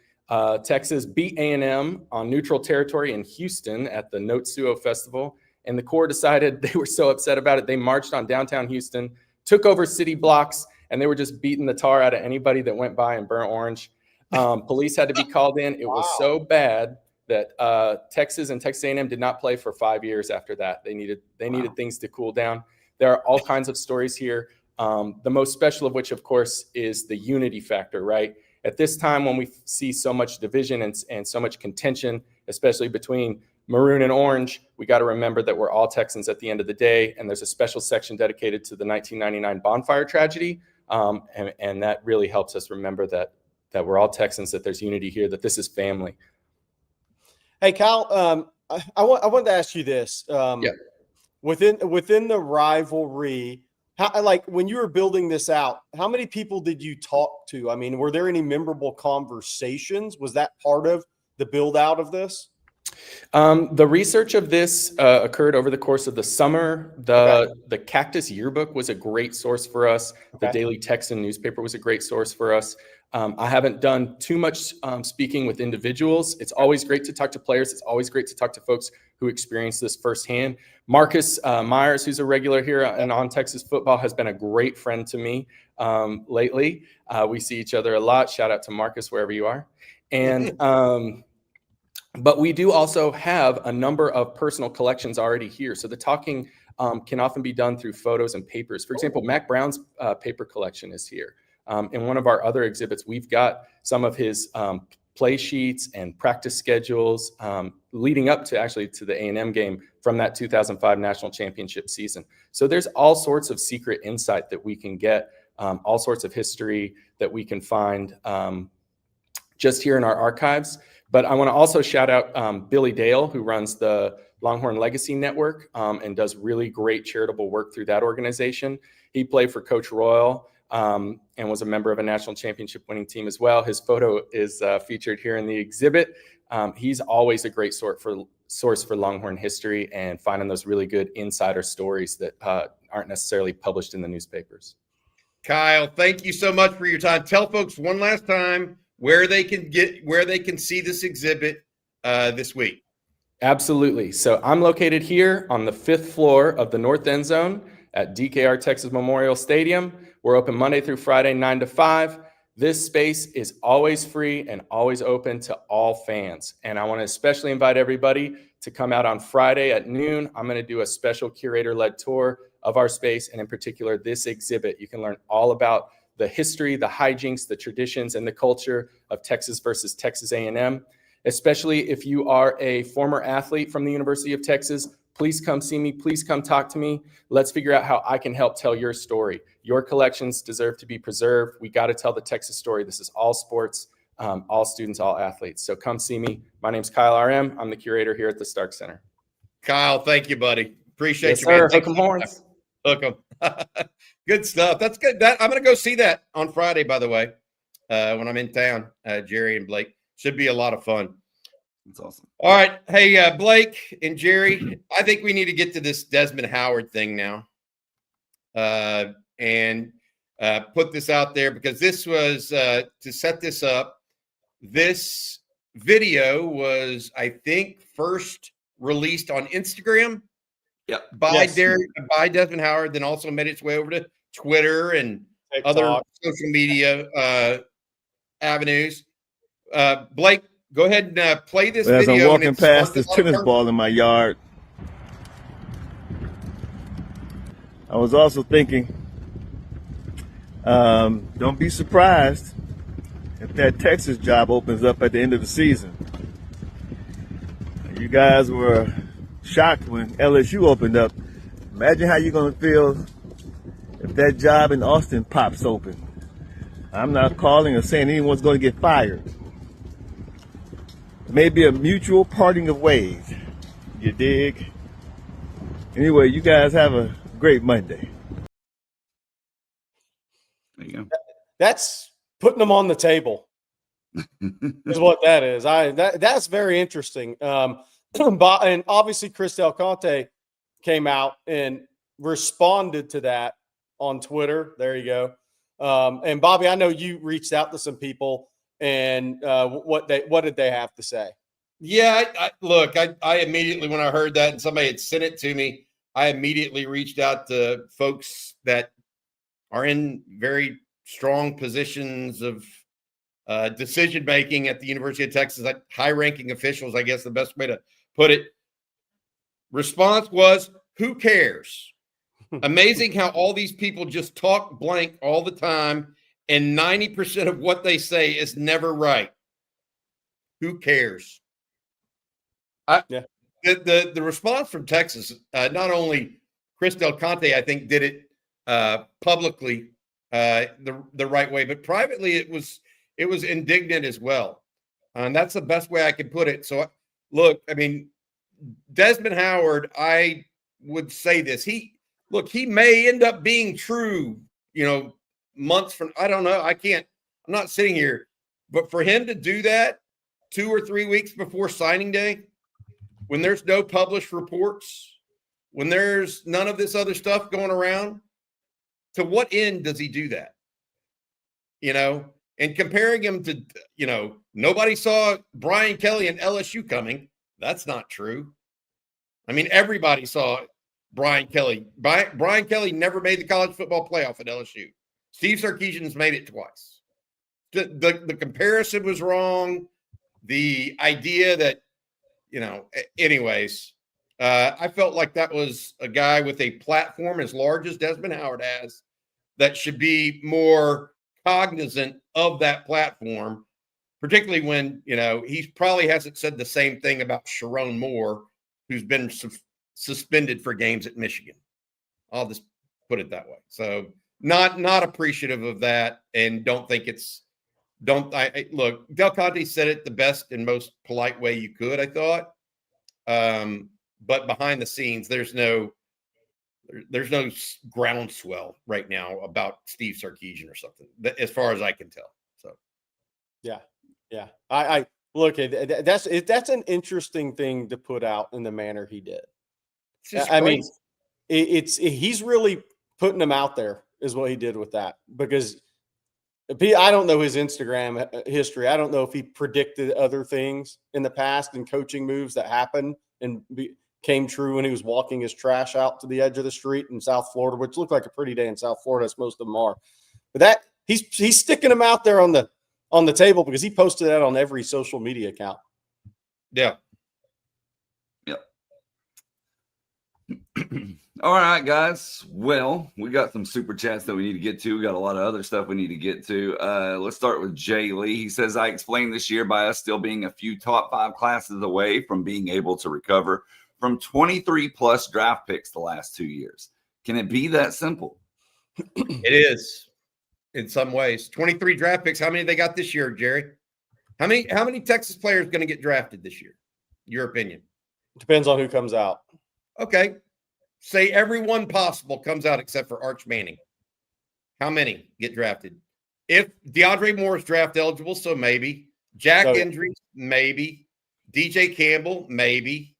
Texas beat A&M on neutral territory in Houston at the Notsuo Festival, and the Corps decided they were so upset about it, they marched on downtown Houston, took over city blocks, and they were just beating the tar out of anybody that went by in burnt orange. Police had to be called in. It was so bad that Texas and Texas A&M did not play for 5 years after that. They needed things to cool down. There are all kinds of stories here. The most special of which, of course, is the unity factor, right? At this time, when we see so much division and so much contention, especially between maroon and orange, we got to remember that we're all Texans at the end of the day. And there's a special section dedicated to the 1999 bonfire tragedy. And that really helps us remember that we're all Texans, that there's unity here, that this is family. Hey, Kyle, I wanted to ask you this. Within the rivalry, like when you were building this out, how many people did you talk to? I mean, were there any memorable conversations? Was that part of the build out of this? The research of this occurred over the course of the summer. The Cactus Yearbook was a great source for us. The Daily Texan newspaper was a great source for us. I haven't done too much speaking with individuals. It's always great to talk to players. It's always great to talk to folks who experience this firsthand. Marcus Myers, who's a regular here and on Texas football, has been a great friend to me lately. We see each other a lot. Shout out to Marcus, wherever you are. And but we do also have a number of personal collections already here. So the talking can often be done through photos and papers. For example, Mac Brown's paper collection is here. In one of our other exhibits, we've got some of his play sheets and practice schedules leading up to the A&M game from that 2005 national championship season. So there's all sorts of secret insight that we can get, all sorts of history that we can find just here in our archives. But I want to also shout out Billy Dale, who runs the Longhorn Legacy Network and does really great charitable work through that organization. He played for Coach Royal and was a member of a national championship winning team as well. His photo is featured here in the exhibit. He's always a great source for Longhorn history and finding those really good insider stories that aren't necessarily published in the newspapers. Kyle, thank you so much for your time. Tell folks one last time where they can see this exhibit this week. Absolutely. So I'm located here on the 5th floor of the North End Zone at DKR Texas Memorial Stadium. We're open Monday through Friday, 9 to 5. This space is always free and always open to all fans. And I want to especially invite everybody to come out on Friday at noon. I'm going to do a special curator-led tour of our space, and in particular, this exhibit. You can learn all about the history, the hijinks, the traditions, and the culture of Texas versus Texas A&M. Especially if you are a former athlete from the University of Texas, please come see me. Please come talk to me. Let's figure out how I can help tell your story. Your collections deserve to be preserved. We got to tell the Texas story. This is all sports, all students, all athletes. So come see me. My name's Kyle RM. I'm the curator here at the Stark Center. Kyle, thank you, buddy. Appreciate you, man. man. Hook 'em horns. Hook 'em. Good stuff. That's good. I'm going to go see that on Friday, by the way, when I'm in town. Jerry and Blake. Should be a lot of fun. That's awesome. All right. Hey, Blake and Jerry, I think we need to get to this Desmond Howard thing now and put this out there, because this was to set this up. This video was, I think, first released on Instagram. Yep. By Desmond Howard, then also made its way over to Twitter and TikTok, other social media avenues. Blake, Go ahead and play this As video. I'm walking and past this tennis ball in my yard, I was also thinking, don't be surprised if that Texas job opens up at the end of the season. You guys were shocked when LSU opened up. Imagine how you're going to feel if that job in Austin pops open. I'm not calling or saying anyone's going to get fired. Maybe a mutual parting of ways. You dig? Anyway, you guys have a great Monday. There you go. That's putting them on the table. Is what that is. That's very interesting. And obviously Chris Del Conte came out and responded to that on Twitter. There you go. And Bobby, I know you reached out to some people, and what did they have to say? Yeah, I immediately, when I heard that and somebody had sent it to me, I immediately reached out to folks that are in very strong positions of decision making at the University of Texas, like high-ranking officials, I guess the best way to put it. Response was, who cares? Amazing how all these people just talk blank all the time, and 90% of what they say is never right. Who cares? The response from Texas, not only Chris Del Conte, I think, did it publicly the right way, but privately it was indignant as well. And that's the best way I could put it. So, look, I mean, Desmond Howard, I would say this. He may end up being true, months from, I don't know. I'm not sitting here. But for him to do that 2 or 3 weeks before signing day, when there's no published reports, when there's none of this other stuff going around, to what end does he do that? And comparing him to, nobody saw Brian Kelly and LSU coming. That's not true. I mean, everybody saw Brian Kelly. Brian Kelly never made the college football playoff at LSU. Steve Sarkisian's made it twice. The comparison was wrong. The idea that, anyways, I felt like that was a guy with a platform as large as Desmond Howard has that should be more cognizant of that platform, particularly when, he probably hasn't said the same thing about Sharon Moore, who's been suspended for games at Michigan. I'll just put it that way. So not appreciative of that, and don't think look, Del Conte said it the best and most polite way you could, I thought. But behind the scenes, there's no groundswell right now about Steve Sarkisian or something, as far as I can tell. So, yeah. I look, that's an interesting thing to put out in the manner he did. I mean, he's really putting them out there, is what he did with that, because I don't know his Instagram history. I don't know if he predicted other things in the past and coaching moves that happened and came true when he was walking his trash out to the edge of the street in South Florida, which looked like a pretty day in South Florida, as most of them are. But that he's sticking them out there on the table because he posted that on every social media account. Yeah. All right, guys. Well, we got some super chats that we need to get to. We got a lot of other stuff we need to get to. Let's start with Jay Lee. He says, I explained this year by us still being a few top 5 classes away from being able to recover from 23 plus draft picks the last 2 years. Can it be that simple? It is in some ways. 23 draft picks. How many they got this year, Jerry? How many Texas players going to get drafted this year? Your opinion? Depends on who comes out. Okay. Say everyone possible comes out except for Arch Manning. How many get drafted? If DeAndre Moore is draft eligible, so maybe. Jack Injuries, maybe. DJ Campbell, maybe.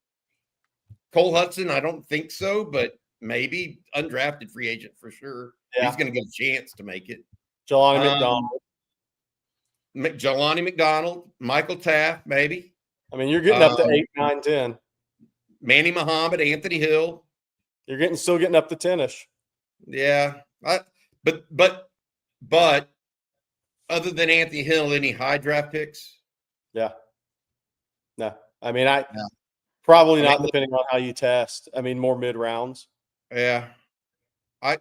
Cole Hudson, I don't think so, but maybe. Undrafted free agent for sure. Yeah. He's going to get a chance to make it. Jelani McDonald, Michael Taft, maybe. I mean, you're getting up to 8, 9, 10. Manny Muhammad, Anthony Hill. You're still getting up to 10-ish. Yeah. But other than Anthony Hill, any high draft picks? Yeah. No, I mean, No. probably I not mean, depending on how you test. I mean, more mid rounds. Yeah. I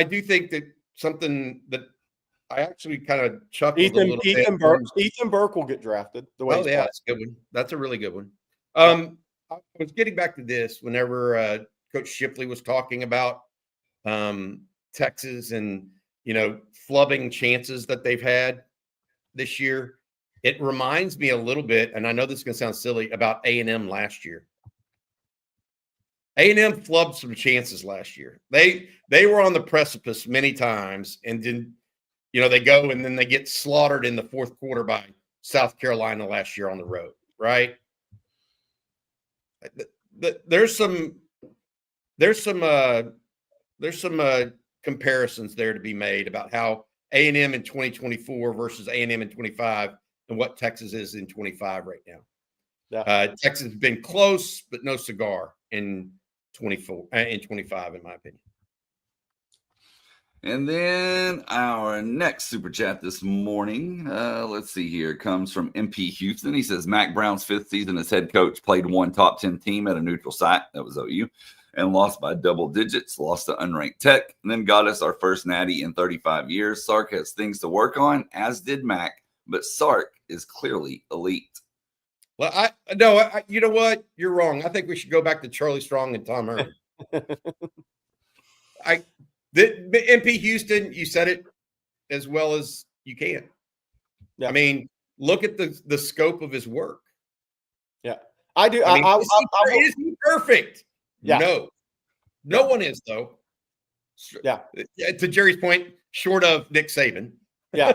do think that something that I actually kind of chuckled a little bit. Ethan Burke will get drafted the way Oh, he's yeah, playing. that's a good one. That's a really good one. Yeah. I was getting back to this whenever Coach Shipley was talking about Texas and, flubbing chances that they've had this year. It reminds me a little bit, and I know this is going to sound silly, about A&M last year. A&M flubbed some chances last year. They were on the precipice many times, and then, they go and then they get slaughtered in the fourth quarter by South Carolina last year on the road, right? There's some comparisons there to be made about how A&M in 2024 versus A&M in 25 and what Texas is in 25 right now. Yeah. Texas has been close, but no cigar in 25, in my opinion. And then our next super chat this morning, let's see here, comes from MP Houston. He says, Mac Brown's 5th season as head coach, played one top 10 team at a neutral site, that was OU, and lost by double digits, lost to unranked Tech, and then got us our first natty in 35 years. Sark has things to work on, as did Mac, but Sark is clearly elite. Well, you know what? You're wrong. I think we should go back to Charlie Strong and Tom Herman. The MP Houston, you said it as well as you can. Yeah. I mean, look at the scope of his work. Yeah, I do. Is he perfect? Yeah. No one is, though. Yeah. To Jerry's point, short of Nick Saban. Yeah.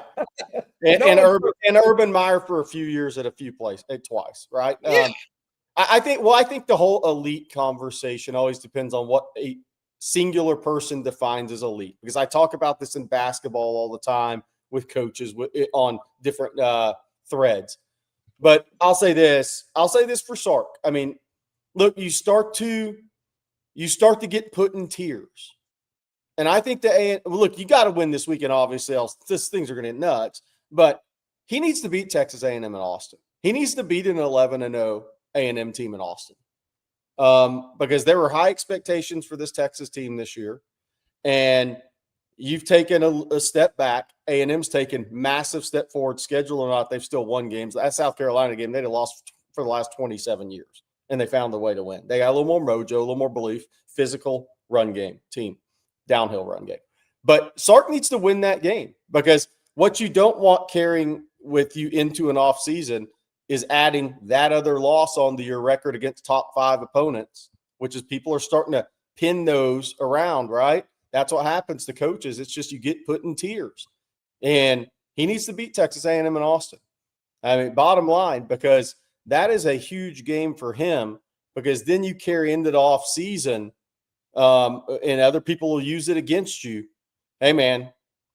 And Urban Meyer for a few years at a few places, twice, right? Yeah. I think the whole elite conversation always depends on what a singular person defines as elite, because I talk about this in basketball all the time with coaches on different threads. But I'll say this for Sark. I mean, look, you start to get put in tiers. And I think look, you got to win this weekend, obviously, else things are going to get nuts. But he needs to beat Texas A&M in Austin. He needs to beat an 11-0 A&M team in Austin. Because there were high expectations for this Texas team this year, and you've taken a step back. A&M's taken massive step forward. Schedule or not, they've still won games. That South Carolina game, they'd have lost for the last 27 years, and they found a way to win. They got a little more mojo, a little more belief, physical run game team, downhill run game. But Sark needs to win that game, because what you don't want carrying with you into an off season is adding that other loss onto your record against top 5 opponents, which is people are starting to pin those around, right? That's what happens to coaches. It's just you get put in tiers. And he needs to beat Texas A&M in Austin. I mean, bottom line, because that is a huge game for him, because then you carry into the off season and other people will use it against you. Hey, man,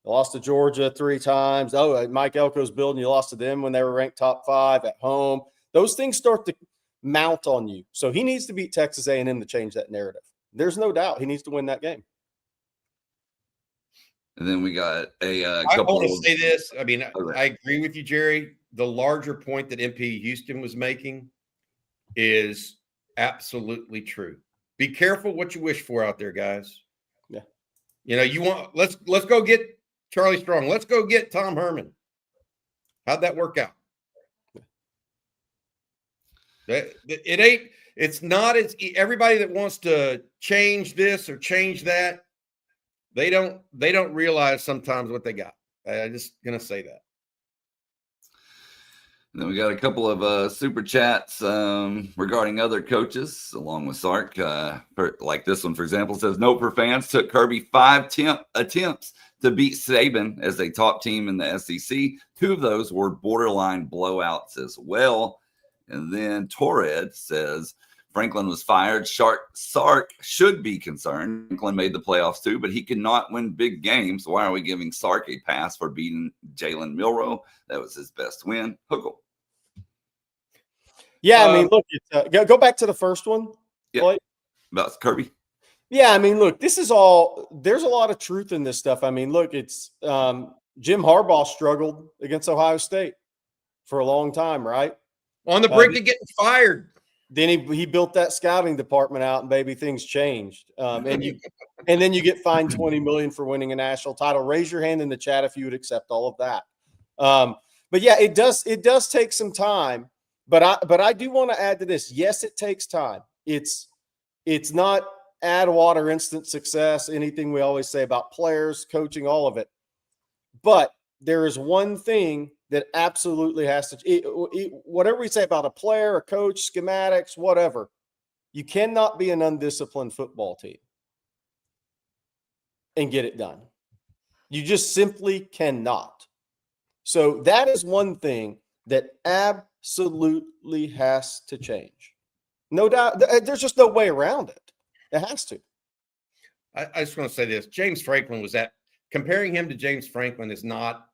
you lost to Georgia 3 times. Oh, Mike Elko's building. You lost to them when they were ranked top 5 at home. Those things start to mount on you. So he needs to beat Texas A&M to change that narrative. There's no doubt he needs to win that game. And then we got a I couple. want to say this. I mean, Okay. I agree with you, Jerry. The larger point that MP Houston was making is absolutely true. Be careful what you wish for out there, guys. Yeah. Let's go get Charlie Strong. Let's go get Tom Herman. How'd that work out? It's not as everybody that wants to change this or change that. They don't realize sometimes what they got. I'm just going to say that. And then we got a couple of super chats regarding other coaches along with Sark. Like this one, for example, says, Note for fans, took Kirby 5 attempts to beat Saban as a top team in the SEC. 2 of those were borderline blowouts as well. And then Torred says, Franklin was fired. Sark should be concerned. Franklin made the playoffs too, but he could not win big games. Why are we giving Sark a pass for beating Jalen Milroe? That was his best win. Huckle. Yeah, I mean, look, go back to the first one. Yeah, Blake. about Kirby. Yeah, I mean, look, this is all – there's a lot of truth in this stuff. I mean, look, it's Jim Harbaugh struggled against Ohio State for a long time, right? On the brink of getting fired. Then he built that scouting department out, and baby, things changed. And then you get fined $20 million for winning a national title. Raise your hand in the chat if you would accept all of that. But yeah, it does take some time. But I do want to add to this. Yes, it takes time. It's not add water, instant success. Anything we always say about players, coaching, all of it. But there is one thing that absolutely has to, whatever we say about a player, a coach, schematics, whatever, you cannot be an undisciplined football team and get it done. You just simply cannot. So that is one thing that absolutely has to change. No doubt. There's just no way around it. It has to. I just want to say this. James Franklin comparing him to James Franklin is not.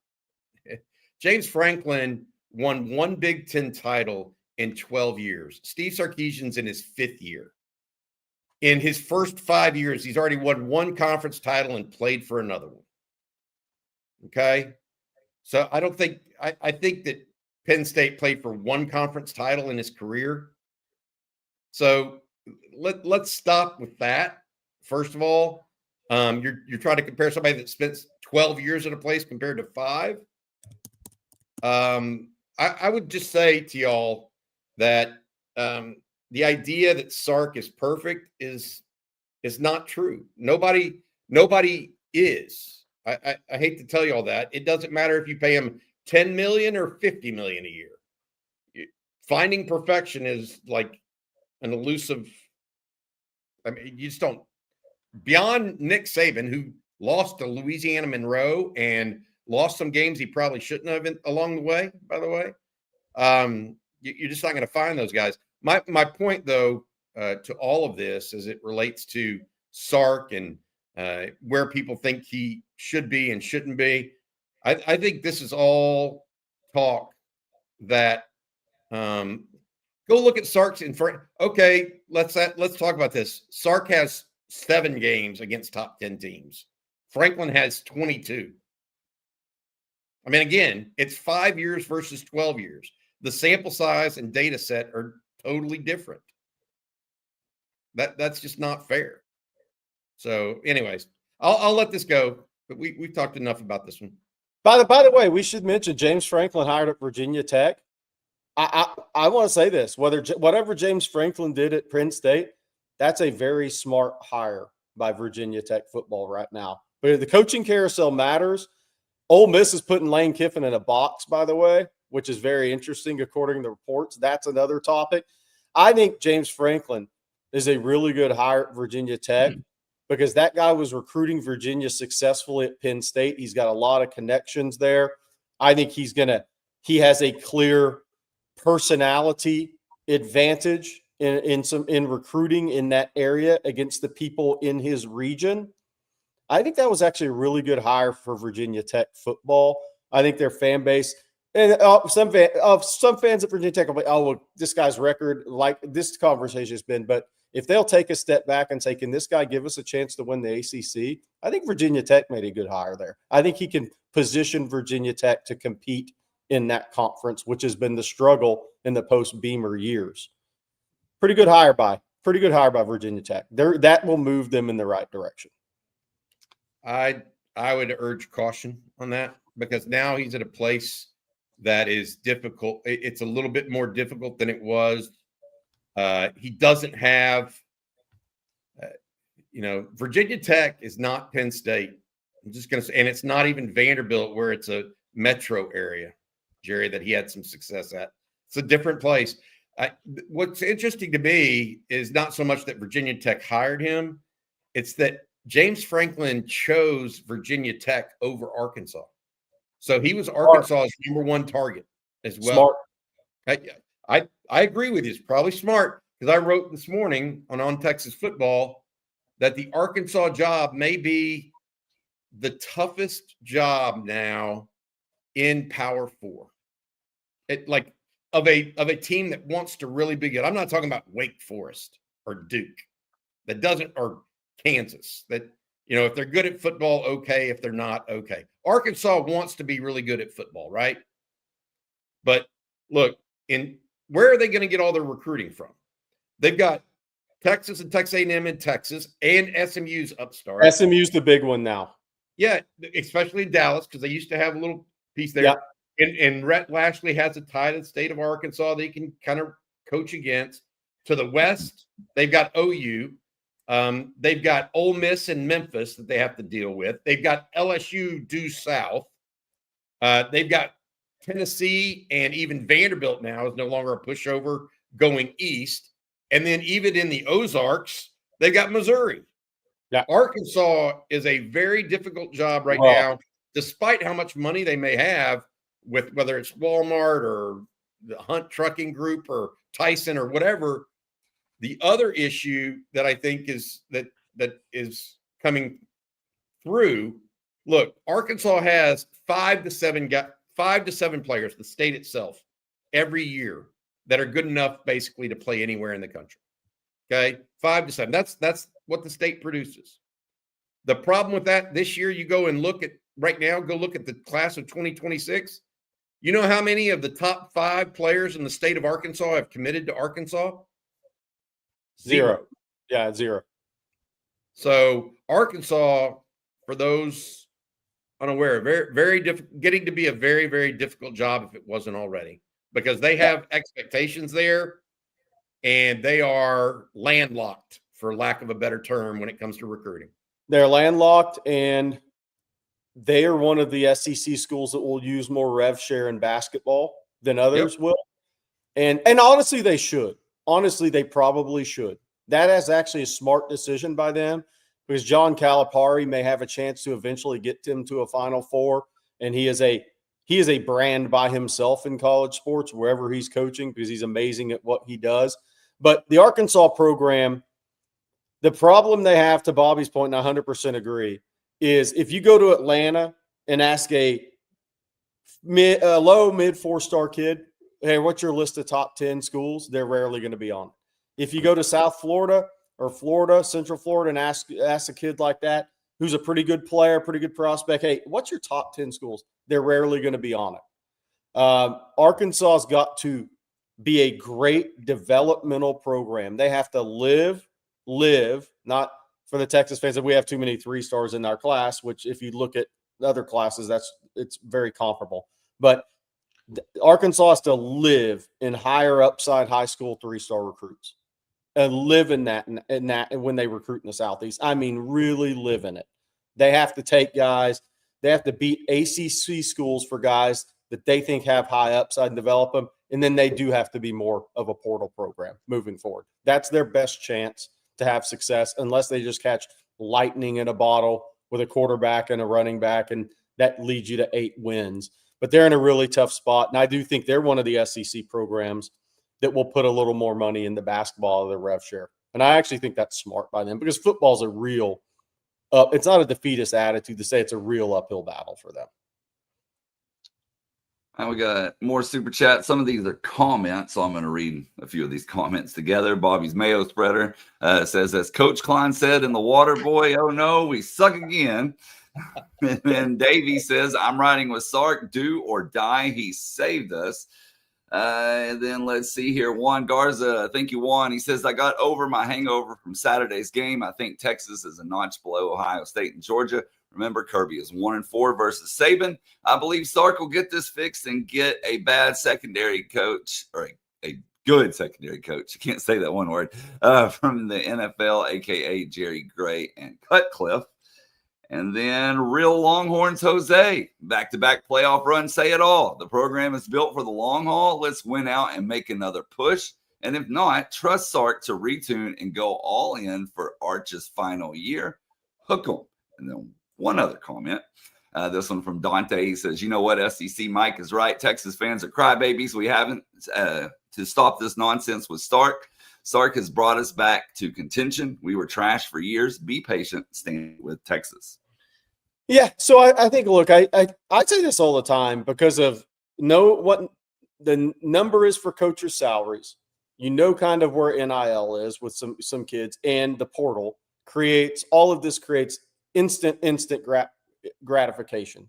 James Franklin won one Big Ten title in 12 years. Steve Sarkisian's in his 5th year. In his first 5 years, he's already won one conference title and played for another one. Okay? So I think that Penn State played for one conference title in his career. So let's stop with that. First of all, you're trying to compare somebody that spent 12 years at a place compared to 5. I would just say to y'all that the idea that Sark is perfect is not true. Nobody is. I hate to tell you all that. It doesn't matter if you pay him $10 million or $50 million a year. Finding perfection is like an elusive. I mean, you just don't. Beyond Nick Saban, who lost to Louisiana Monroe and lost some games he probably shouldn't have along the way, by the way, you're just not going to find those guys. My point, though, to all of this as it relates to Sark and where people think he should be and shouldn't be, I think this is all talk that go look at Sark's in front. Okay, let's talk about this. Sark has 7 games against top 10 teams. Franklin has 22. I mean, again, it's 5 years versus 12 years. The sample size and data set are totally different. That's just not fair. So, anyways, I'll let this go. But we've talked enough about this one. By the way, we should mention James Franklin hired at Virginia Tech. I want to say this: whatever James Franklin did at Penn State, that's a very smart hire by Virginia Tech football right now. But the coaching carousel matters. Ole Miss is putting Lane Kiffin in a box, by the way, which is very interesting according to reports. That's another topic. I think James Franklin is a really good hire at Virginia Tech because that guy was recruiting Virginia successfully at Penn State. He's got a lot of connections there. I think he has a clear personality advantage in recruiting in that area against the people in his region. I think that was actually a really good hire for Virginia Tech football. I think their fan base and some fans at Virginia Tech will be, oh, well, this guy's record, like this conversation has been, but if they'll take a step back and say, can this guy give us a chance to win the ACC? I think Virginia Tech made a good hire there. I think he can position Virginia Tech to compete in that conference, which has been the struggle in the post-Beamer years. Pretty good hire by Virginia Tech. That will move them in the right direction. I would urge caution on that because now he's at a place that is difficult. It's a little bit more difficult than it was. He doesn't have, Virginia Tech is not Penn State. I'm just going to say, and it's not even Vanderbilt where it's a metro area, Jerry, that he had some success at. It's a different place. What's interesting to me is not so much that Virginia Tech hired him. It's that James Franklin chose Virginia Tech over Arkansas. So he was Arkansas's number 1 target as well. Smart. I agree with you. It's probably smart because I wrote this morning on Texas Football that the Arkansas job may be the toughest job now in Power 4. Of a team that wants to really be good. I'm not talking about Wake Forest or Duke or Kansas that, if they're good at football, okay. If they're not, okay. Arkansas wants to be really good at football, right? But look, where are they going to get all their recruiting from? They've got Texas and Texas A&M in Texas and SMU's upstart. SMU's the big one now. Yeah, especially in Dallas, because they used to have a little piece there. Yeah. And Rhett Lashley has a tie to the state of Arkansas that he can kind of coach against. To the west, they've got OU. They've got Ole Miss and Memphis that they have to deal with. They've got LSU due south. They've got Tennessee, and even Vanderbilt now is no longer a pushover going east. And then even in the Ozarks, they've got Missouri. Yeah. Arkansas is a very difficult job right now, despite how much money they may have with whether it's Walmart or the Hunt Trucking Group or Tyson or whatever. The other issue that I think is that is coming through. Look, Arkansas has 5 to 7 players, the state itself, every year that are good enough basically to play anywhere in the country. Okay, 5 to 7. That's what the state produces. The problem with that this year, you go and look at right now. Go look at the class of 2026. You know how many of the top 5 players in the state of Arkansas have committed to Arkansas? Zero. Yeah, 0. So Arkansas, for those unaware, very, very difficult, getting to be a very, very difficult job if it wasn't already, because they have expectations there, and they are landlocked, for lack of a better term, when it comes to recruiting. They're landlocked, and they are one of the SEC schools that will use more rev share in basketball than others will. And honestly, they should. Honestly, they probably should. That is actually a smart decision by them, because John Calipari may have a chance to eventually get him to a Final Four, and he is a brand by himself in college sports wherever he's coaching, because he's amazing at what he does. But the Arkansas program, the problem they have, to Bobby's point, and I 100% agree, is if you go to Atlanta and ask a low mid 4-star kid, hey, what's your list of top 10 schools? They're rarely going to be on it. If you go to South Florida or Florida, Central Florida, and ask a kid like that, who's a pretty good player, pretty good prospect, hey, what's your top 10 schools? They're rarely going to be on it. Arkansas's got to be a great developmental program. They have to live, not for the Texas fans that we have too many 3-stars in our class, which if you look at other classes, it's very comparable. But Arkansas has to live in higher upside high school 3-star recruits, and live in that when they recruit in the Southeast. I mean, really live in it. They have to take guys. They have to beat ACC schools for guys that they think have high upside and develop them. And then they do have to be more of a portal program moving forward. That's their best chance to have success, unless they just catch lightning in a bottle with a quarterback and a running back, and that leads you to 8 wins. But they're in a really tough spot, and I do think they're one of the SEC programs that will put a little more money in the basketball of their rev share. And I actually think that's smart by them, because football's a real it's not a defeatist attitude to say it's a real uphill battle for them. And we got more super chats. Some of these are comments, so I'm going to read a few of these comments together. Bobby's Mayo Spreader says, as Coach Klein said in The Water Boy, oh no, we suck again. And then Davey says, I'm riding with Sark, do or die. He saved us. And then let's see here. Juan Garza, thank you, Juan. He says, I got over my hangover from Saturday's game. I think Texas is a notch below Ohio State and Georgia. Remember, Kirby is 1-4 versus Saban. I believe Sark will get this fixed and get a bad secondary coach, or a good secondary coach. You can't say that one word, from the NFL, a.k.a. Jerry Gray and Cutcliffe. And then Real Longhorns Jose, back-to-back playoff run, say it all. The program is built for the long haul. Let's win out and make another push. And if not, trust Sark to retune and go all in for Arch's final year. Hook 'em. And then one other comment. This one from Dante. He says, you know what, SEC Mike is right. Texas fans are crybabies. We haven't to stop this nonsense with Sark. Sark has brought us back to contention. We were trash for years. Be patient. Stand with Texas. Yeah, so I think, look, I say this all the time because of what the number is for coaches' salaries. You know kind of where NIL is with some kids, and the portal creates instant gratification.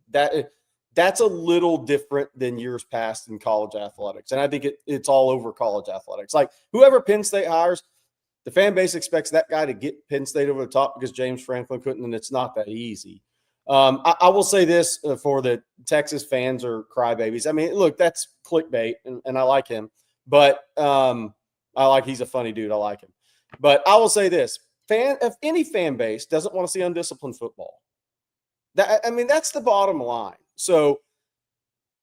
That's a little different than years past in college athletics. And I think it's all over college athletics. Like whoever Penn State hires, the fan base expects that guy to get Penn State over the top because James Franklin couldn't, and it's not that easy. I will say this for the Texas fans or crybabies. I mean, look, that's clickbait, and I like him. But he's a funny dude. I like him. But I will say this. If any fan base doesn't want to see undisciplined football, that's the bottom line. So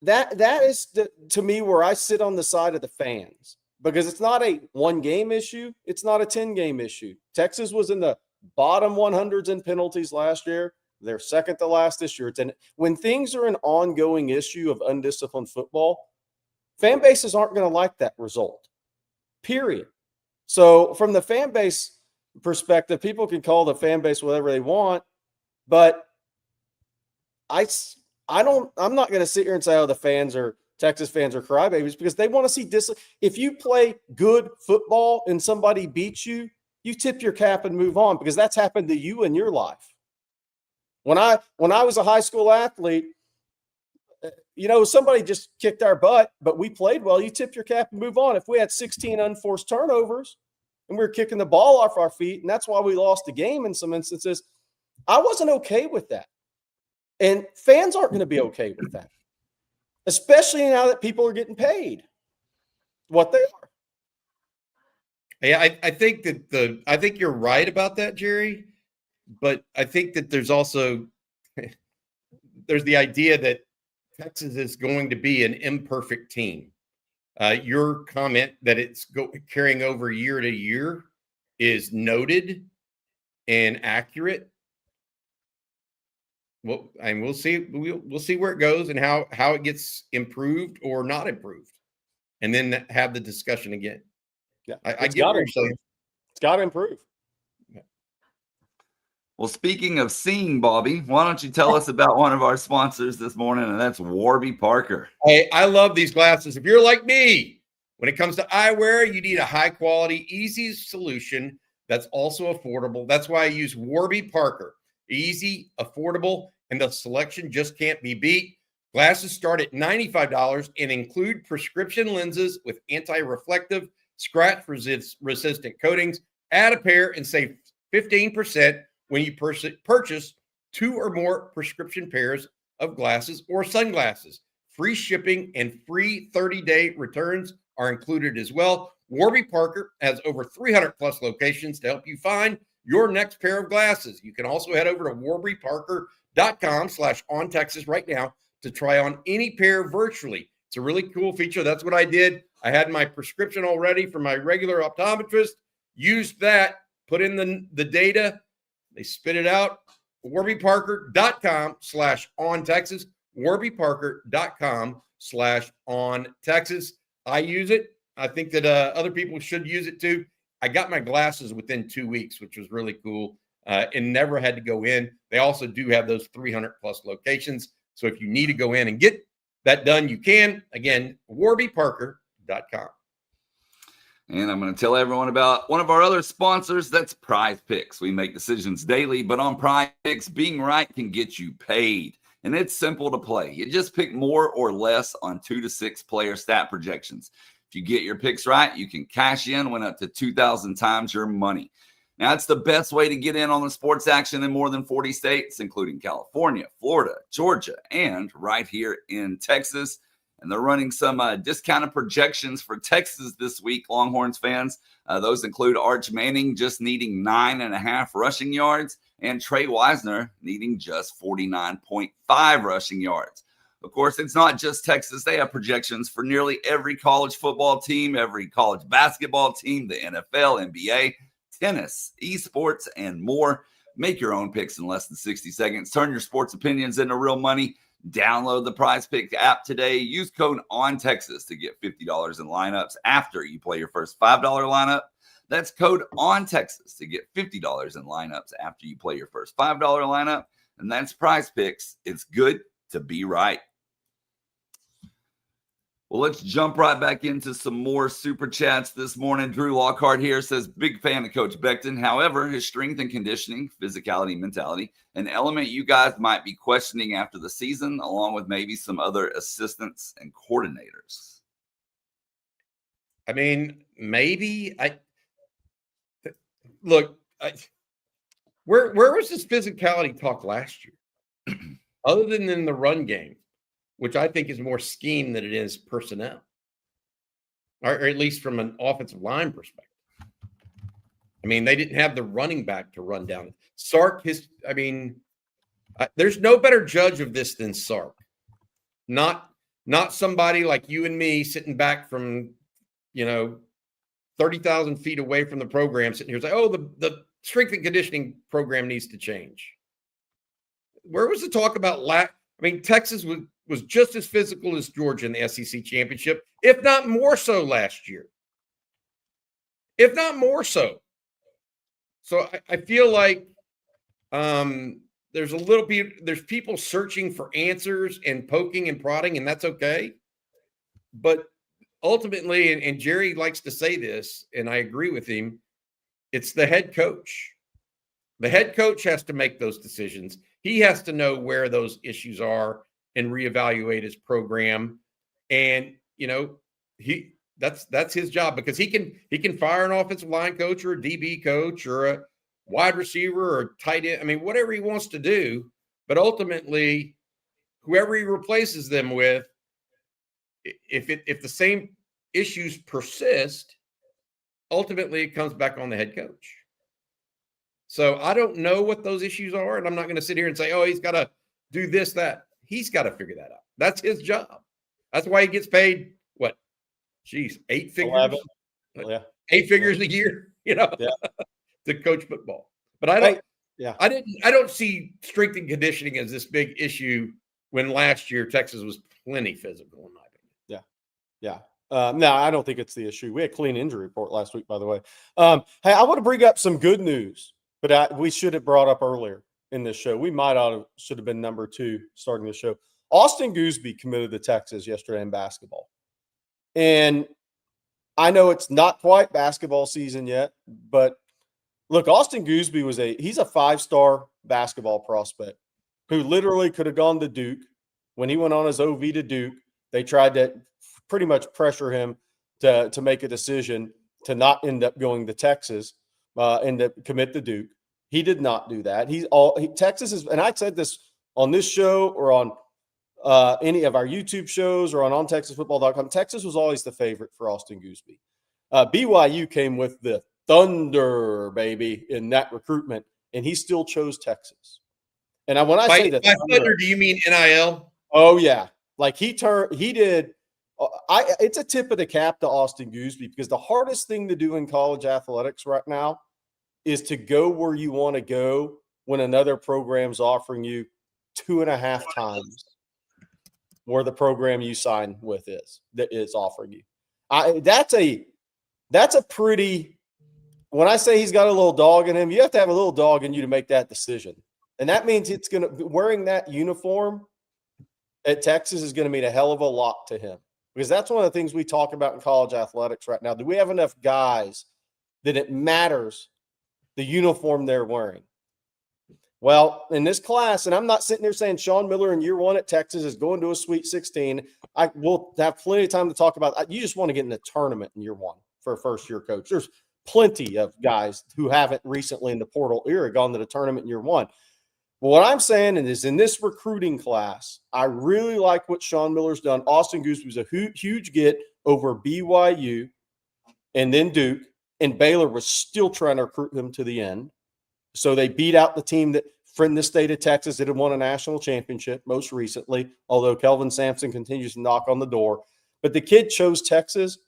that is to me where I sit on the side of the fans, because it's not a 1-game issue. It's not a 10-game issue. Texas was in the bottom 100s in penalties last year. They're second to last this year. When things are an ongoing issue of undisciplined football, fan bases aren't going to like that result, period. So from the fan base perspective, people can call the fan base whatever they want, but I'm not going to sit here and say, the Texas fans are crybabies, because they want to see if you play good football and somebody beats you, you tip your cap and move on, because that's happened to you in your life. When I was a high school athlete, somebody just kicked our butt, but we played well. You tip your cap and move on. If we had 16 unforced turnovers and we were kicking the ball off our feet, and that's why we lost the game in some instances, I wasn't okay with that. And fans aren't going to be okay with that, especially now that people are getting paid what they are. Yeah, I think you're right about that, Jerry. But I think that there's also there's the idea that Texas is going to be an imperfect team. Your comment that it's carrying over year to year is noted and accurate. Well, and we'll see where it goes and how it gets improved or not improved, and then have the discussion again. Yeah, I get what you're saying. It's got to improve. Well, speaking of seeing, Bobby, why don't you tell us about one of our sponsors this morning, and that's Warby Parker. Hey, I love these glasses. If you're like me, when it comes to eyewear, you need a high-quality, easy solution that's also affordable. That's why I use Warby Parker. Easy, affordable, and the selection just can't be beat. Glasses start at $95 and include prescription lenses with anti-reflective, scratch-resistant coatings. Add a pair and save 15% when you purchase 2 or more prescription pairs of glasses or sunglasses. Free shipping and free 30-day returns are included as well. Warby Parker has over 300 plus locations to help you find your next pair of glasses. You can also head over to warbyparker.com/ontexas right now to try on any pair virtually. It's a really cool feature. That's what I did. I had my prescription already from my regular optometrist, used that, put in the data. They spit it out. warbyparker.com/ontexas. warbyparker.com/ontexas. I use it. I think that other people should use it too. I got my glasses within 2 weeks, which was really cool, and never had to go in. They also do have those 300 plus locations. So if you need to go in and get that done, you can. Again, warbyparker.com. And I'm going to tell everyone about one of our other sponsors. That's Prize Picks. We make decisions daily, but on Prize Picks, being right can get you paid. And it's simple to play. You just pick more or less on 2 to 6 player stat projections. If you get your picks right, you can cash in, win up to 2,000 times your money. Now, it's the best way to get in on the sports action in more than 40 states, including California, Florida, Georgia, and right here in Texas. And they're running some discounted projections for Texas this week, Longhorns fans. Those include Arch Manning just needing 9.5 rushing yards and Trey Wisner needing just 49.5 rushing yards. Of course, it's not just Texas. They have projections for nearly every college football team, every college basketball team, the NFL, NBA, tennis, esports, and more. Make your own picks in less than 60 seconds. Turn your sports opinions into real money. Download the Prize Pick app today. Use code ONTEXAS to get $50 in lineups after you play your first $5 lineup. That's code ONTEXAS to get $50 in lineups after you play your first $5 lineup. And that's Prize Picks. It's good to be right. Well, let's jump right back into some more super chats this morning. Drew Lockhart here says, big fan of Coach Becton. However, his strength and conditioning, physicality, mentality, an element you guys might be questioning after the season, along with maybe some other assistants and coordinators. I mean, maybe where was this physicality talk last year? Other than in the run game, which I think is more scheme than it is personnel, or at least from an offensive line perspective. I mean, they didn't have the running back to run down. Sark, there's no better judge of this than Sark. Not somebody like you and me sitting back from, 30,000 feet away from the program, sitting here saying, oh, the strength and conditioning program needs to change. Where was the talk about Texas was just as physical as Georgia in the SEC championship, if not more so last year. If not more so. So I feel like there's people searching for answers and poking and prodding, and that's okay. But ultimately, and Jerry likes to say this, and I agree with him, it's the head coach. The head coach has to make those decisions. He has to know where those issues are and reevaluate his program. And, that's his job, because he can fire an offensive line coach or a DB coach or a wide receiver or tight end. I mean, whatever he wants to do. But ultimately, whoever he replaces them with, if the same issues persist, ultimately it comes back on the head coach. So I don't know what those issues are, and I'm not going to sit here and say, oh, he's got to do this, that. He's got to figure that out. That's his job. That's why he gets paid, 8 figures? 11. Yeah. 8 figures a year, to coach football. But I don't see strength and conditioning as this big issue when last year Texas was plenty physical, in my opinion. Yeah. No, I don't think it's the issue. We had a clean injury report last week, by the way. Hey, I want to bring up some good news, but we should have brought up earlier in this show. We should have been number 2 starting the show. Austin Gooseby committed to Texas yesterday in basketball. And I know it's not quite basketball season yet, but look, Austin Gooseby he's a 5-star basketball prospect who literally could have gone to Duke. When he went on his OV to Duke, they tried to pretty much pressure him to make a decision to not end up going to Texas and to commit to Duke. He did not do that. Texas is, and I said this on this show or on any of our YouTube shows or on OnTexasFootball.com, Texas was always the favorite for Austin Gooseby. BYU came with the thunder, baby, in that recruitment, and he still chose Texas. And when I say that, thunder, do you mean NIL? Oh yeah, like he did. It's a tip of the cap to Austin Gooseby, because the hardest thing to do in college athletics right now is to go where you want to go when another program's offering you 2.5 times where the program you sign with is offering you. That's a pretty, when I say he's got a little dog in him, you have to have a little dog in you to make that decision. And that means wearing that uniform at Texas is going to mean a hell of a lot to him, because that's one of the things we talk about in college athletics right now. Do we have enough guys that it matters the uniform they're wearing? Well, in this class, and I'm not sitting there saying Sean Miller in year 1 at Texas is going to a Sweet 16. We'll have plenty of time to talk about that. You just want to get in the tournament in year 1 for a first-year coach. There's plenty of guys who haven't recently in the portal era gone to the tournament in year 1. But what I'm saying is, in this recruiting class, I really like what Sean Miller's done. Austin Gooseby was a huge get over BYU and then Duke, and Baylor was still trying to recruit him to the end. So they beat out the team that from the state of Texas that had won a national championship most recently, although Kelvin Sampson continues to knock on the door. But the kid chose Texas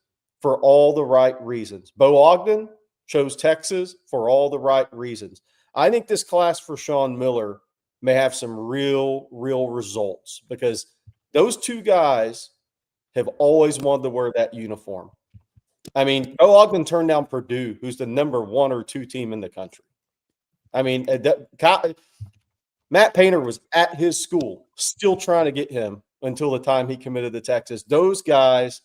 for all the right reasons. Bo Ogden chose Texas for all the right reasons. I think this class for Sean Miller may have some real results, because those 2 guys have always wanted to wear that uniform. I mean, Bo Ogden turned down Purdue, who's the number 1 or 2 team in the country. I mean, Matt Painter was at his school still trying to get him until the time he committed to Texas. Those guys,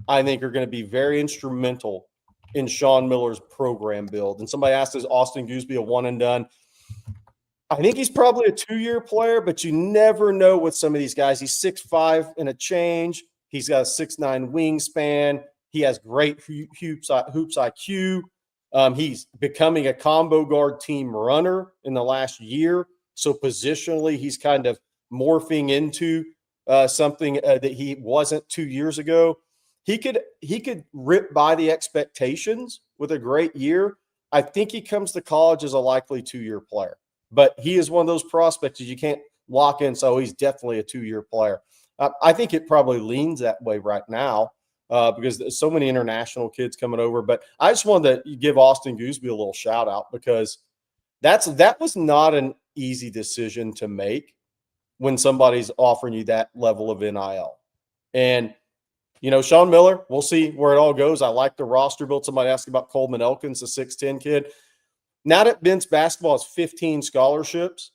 I think, are going to be very instrumental in Sean Miller's program build. And somebody asked, is Austin Gooseby a one and done? I think he's probably a 2-year player, but you never know with some of these guys. He's 6'5" and a change. He's got a 6'9" wingspan. He has great hoops IQ. He's becoming a combo guard team runner in the last year. So positionally, he's kind of morphing into something that he wasn't 2 years ago. He could rip by the expectations with a great year. I think he comes to college as a likely 2-year player, but he is one of those prospects that you can't lock in. So he's definitely a 2-year player. I think it probably leans that way right now because there's so many international kids coming over. But I just wanted to give Austin Gooseby a little shout out because that was not an easy decision to make when somebody's offering you that level of NIL. And Sean Miller, we'll see where it all goes. I like the roster build. Somebody asked about Coleman Elkins, the 6'10" kid. Now that men's basketball has 15 scholarships,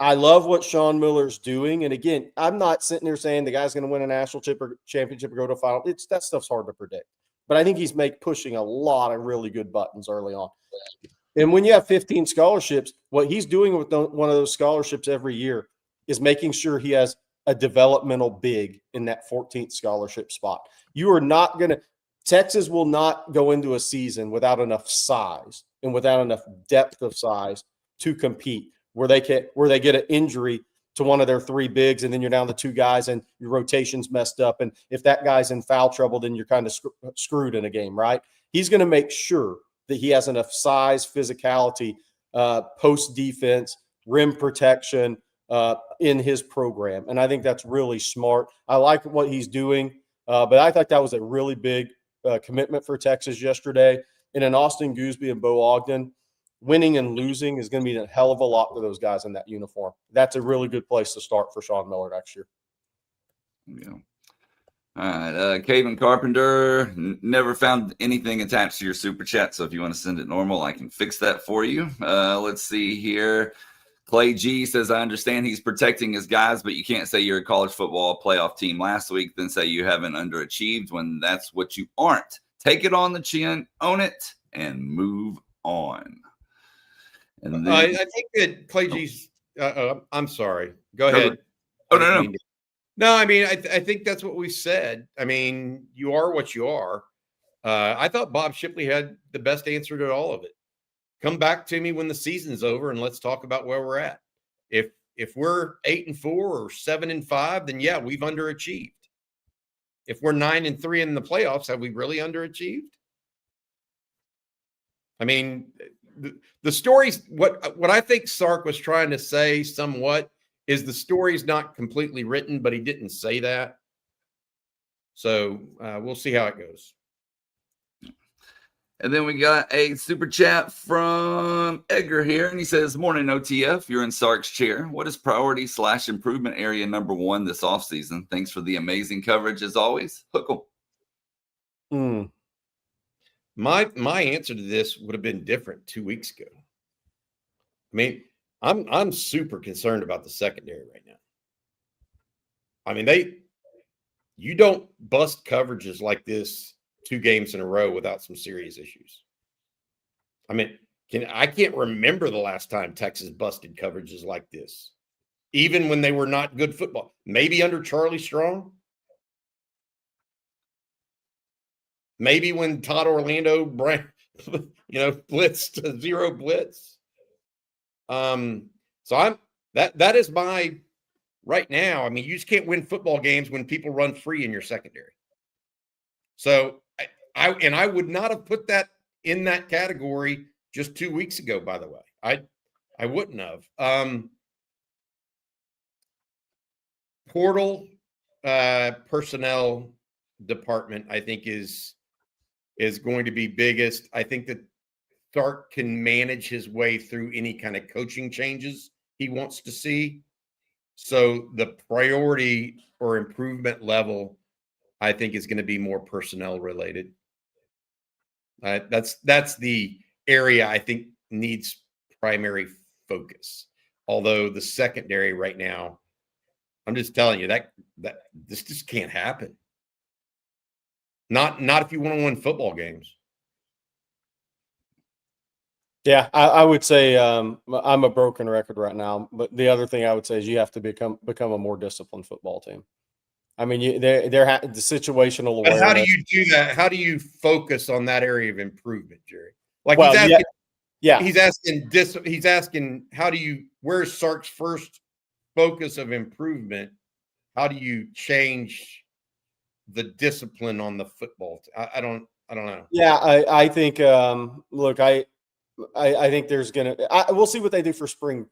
I love what Sean Miller's doing. And again, I'm not sitting there saying the guy's going to win a national championship or go to a final. That stuff's hard to predict. But I think he's pushing a lot of really good buttons early on. And when you have 15 scholarships, what he's doing with one of those scholarships every year is making sure he has a developmental big in that 14th scholarship spot. You are not going to – Texas will not go into a season without enough size and without enough depth of size to compete where they get an injury to one of their 3 bigs and then you're down to 2 guys and your rotation's messed up. And if that guy's in foul trouble, then you're kind of screwed in a game, right? He's going to make sure that he has enough size, physicality, post defense, rim protection in his program. And I think that's really smart. I like what he's doing, but I thought that was a really big commitment for Texas yesterday. And in Austin Gooseby and Bo Ogden, winning and losing is going to mean a hell of a lot to those guys in that uniform. That's a really good place to start for Sean Miller next year. Yeah. All right. Caven Carpenter, never found anything attached to your super chat. So if you want to send it normal, I can fix that for you. Let's see here. Clay G says, I understand he's protecting his guys, but you can't say you're a college football playoff team last week, then say you haven't underachieved when that's what you aren't. Take it on the chin, own it, and move on. And then, I think that Clay G's I'm sorry. Go ahead. No. No, I mean, I think that's what we said. I mean, you are what you are. I thought Bob Shipley had the best answer to all of it. Come back to me when the season's over and let's talk about where we're at. If we're 8-4 or 7-5, then yeah, we've underachieved. If we're 9-3 in the playoffs, have we really underachieved? I mean, the story's what I think Sark was trying to say somewhat is the story's not completely written, but he didn't say that. So we'll see how it goes. And then we got a super chat from Edgar here, and he says, morning, OTF. You're in Sark's chair. What is priority/improvement area number 1 this offseason? Thanks for the amazing coverage as always. Hook 'em. My answer to this would have been different 2 weeks ago. I mean, I'm super concerned about the secondary right now. I mean, you don't bust coverages like this 2 games in a row without some serious issues. I mean, I can't remember the last time Texas busted coverages like this, even when they were not good football. Maybe under Charlie Strong. Maybe when Todd Orlando, blitzed 0 blitz. So that is my right now. I mean, you just can't win football games when people run free in your secondary. So I would not have put that in that category just 2 weeks ago, by the way. I wouldn't have. Portal personnel department, I think, is going to be biggest. I think that Sark can manage his way through any kind of coaching changes he wants to see. So the priority or improvement level, I think, is going to be more personnel related. That's the area I think needs primary focus. Although the secondary right now, I'm just telling you that this just can't happen. Not if you want to win football games. Yeah, I would say I'm a broken record right now. But the other thing I would say is you have to become a more disciplined football team. I mean, the situational But awareness. how do you do that? How do you focus on that area of improvement, Jerry? Like Well, he's asking, yeah. he's asking, where's Sark's first focus of improvement? How do you change the discipline on the football? I don't know. Yeah, I think look, I think there's we'll see what they do for spring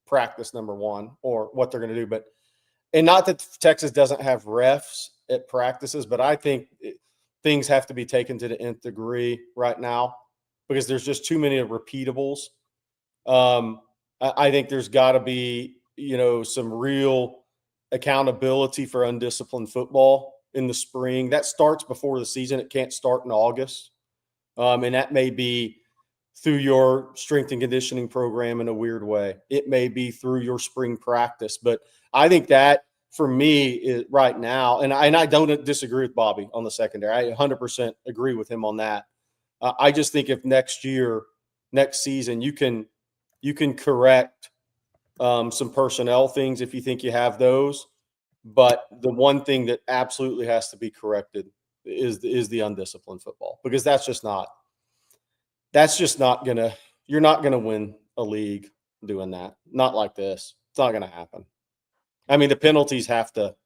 practice, number one, or what they're gonna do. But and not that Texas doesn't have refs at practices, but I think things have to be taken to the nth degree right now because there's just too many repeatables. I think there's got to be, some real accountability for undisciplined football in the spring. That starts before the season. It can't start in August. And that may be through your strength and conditioning program in a weird way. It may be through your spring practice. But I think that for me is right now, and I don't disagree with Bobby on the secondary. I 100% agree with him on that. I just think if next season, you can correct some personnel things if you think you have those. But the one thing that absolutely has to be corrected is the undisciplined football, because that's just not gonna. You're not gonna win a league doing that. Not like this. It's not gonna happen. I mean, the penalties have to.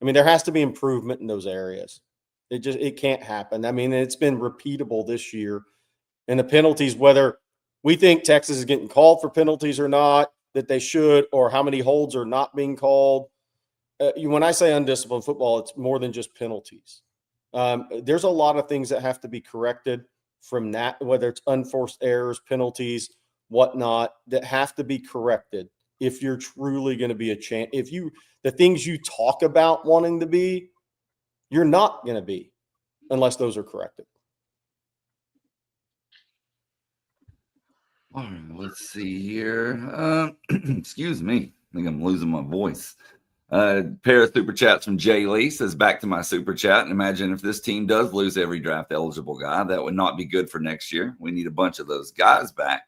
I mean, there has to be improvement in those areas. It can't happen. I mean, it's been repeatable this year, and the penalties, whether we think Texas is getting called for penalties or not, that they should, or how many holds are not being called. When I say undisciplined football, it's more than just penalties. There's a lot of things that have to be corrected from that, whether it's unforced errors, penalties, whatnot, that have to be corrected if you're truly going to be a champ. The things you talk about wanting to be, you're not going to be unless those are corrected. All right, let's see here. Excuse me. I think I'm losing my voice. Pair of super chats from Jay Lee says, back to my super chat. And imagine if this team does lose every draft eligible guy, that would not be good for next year. We need a bunch of those guys back.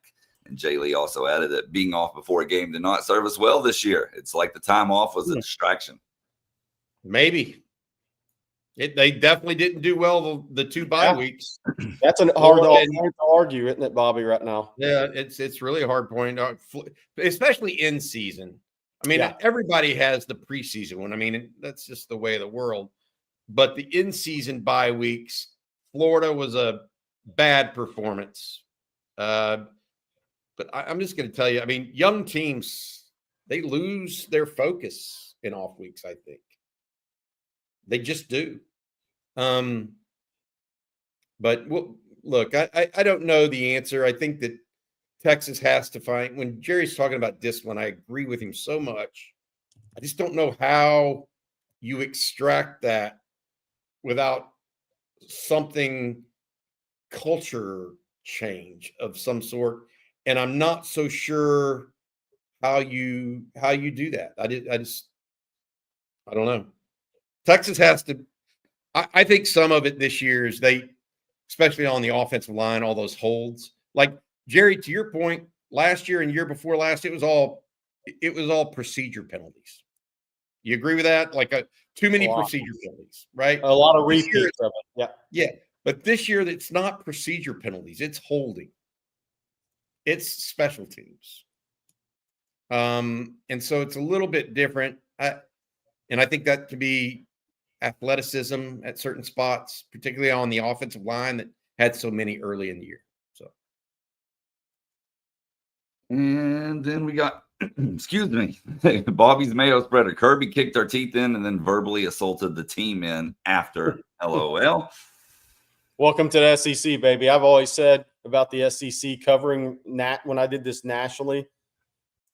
And Jay Lee also added that being off before a game did not serve us well this year. It's like the time off was a distraction. Maybe. They definitely didn't do well the 2 bye weeks. That's hard to argue, isn't it, Bobby, right now? Yeah, it's really a hard point, especially in season. I mean, everybody has the preseason one. I mean, that's just the way of the world. But the in-season bye weeks, Florida was a bad performance. But I'm just going to tell you, I mean, young teams, they lose their focus in off weeks, I think. They just do. But look, I don't know the answer. I think that Texas has to find, when Jerry's talking about discipline, I agree with him so much. I just don't know how you extract that without something culture change of some sort. And I'm not so sure how you do that. I don't know. Texas has to, I think some of it this year is especially on the offensive line, all those holds. Like Jerry, to your point, last year and year before last, it was all procedure penalties. You agree with that? Like too many procedure penalties, right? A lot of repeats of it. Yeah. Yeah. But this year, it's not procedure penalties. It's holding. It's special teams. And so it's a little bit different. And I think that could be athleticism at certain spots, particularly on the offensive line that had so many early in the year. So. And then we got, excuse me, Bobby's Mayo spreader. Kirby kicked our teeth in and then verbally assaulted the team in after. LOL. Welcome to the SEC, baby. I've always said about the SEC covering when I did this nationally,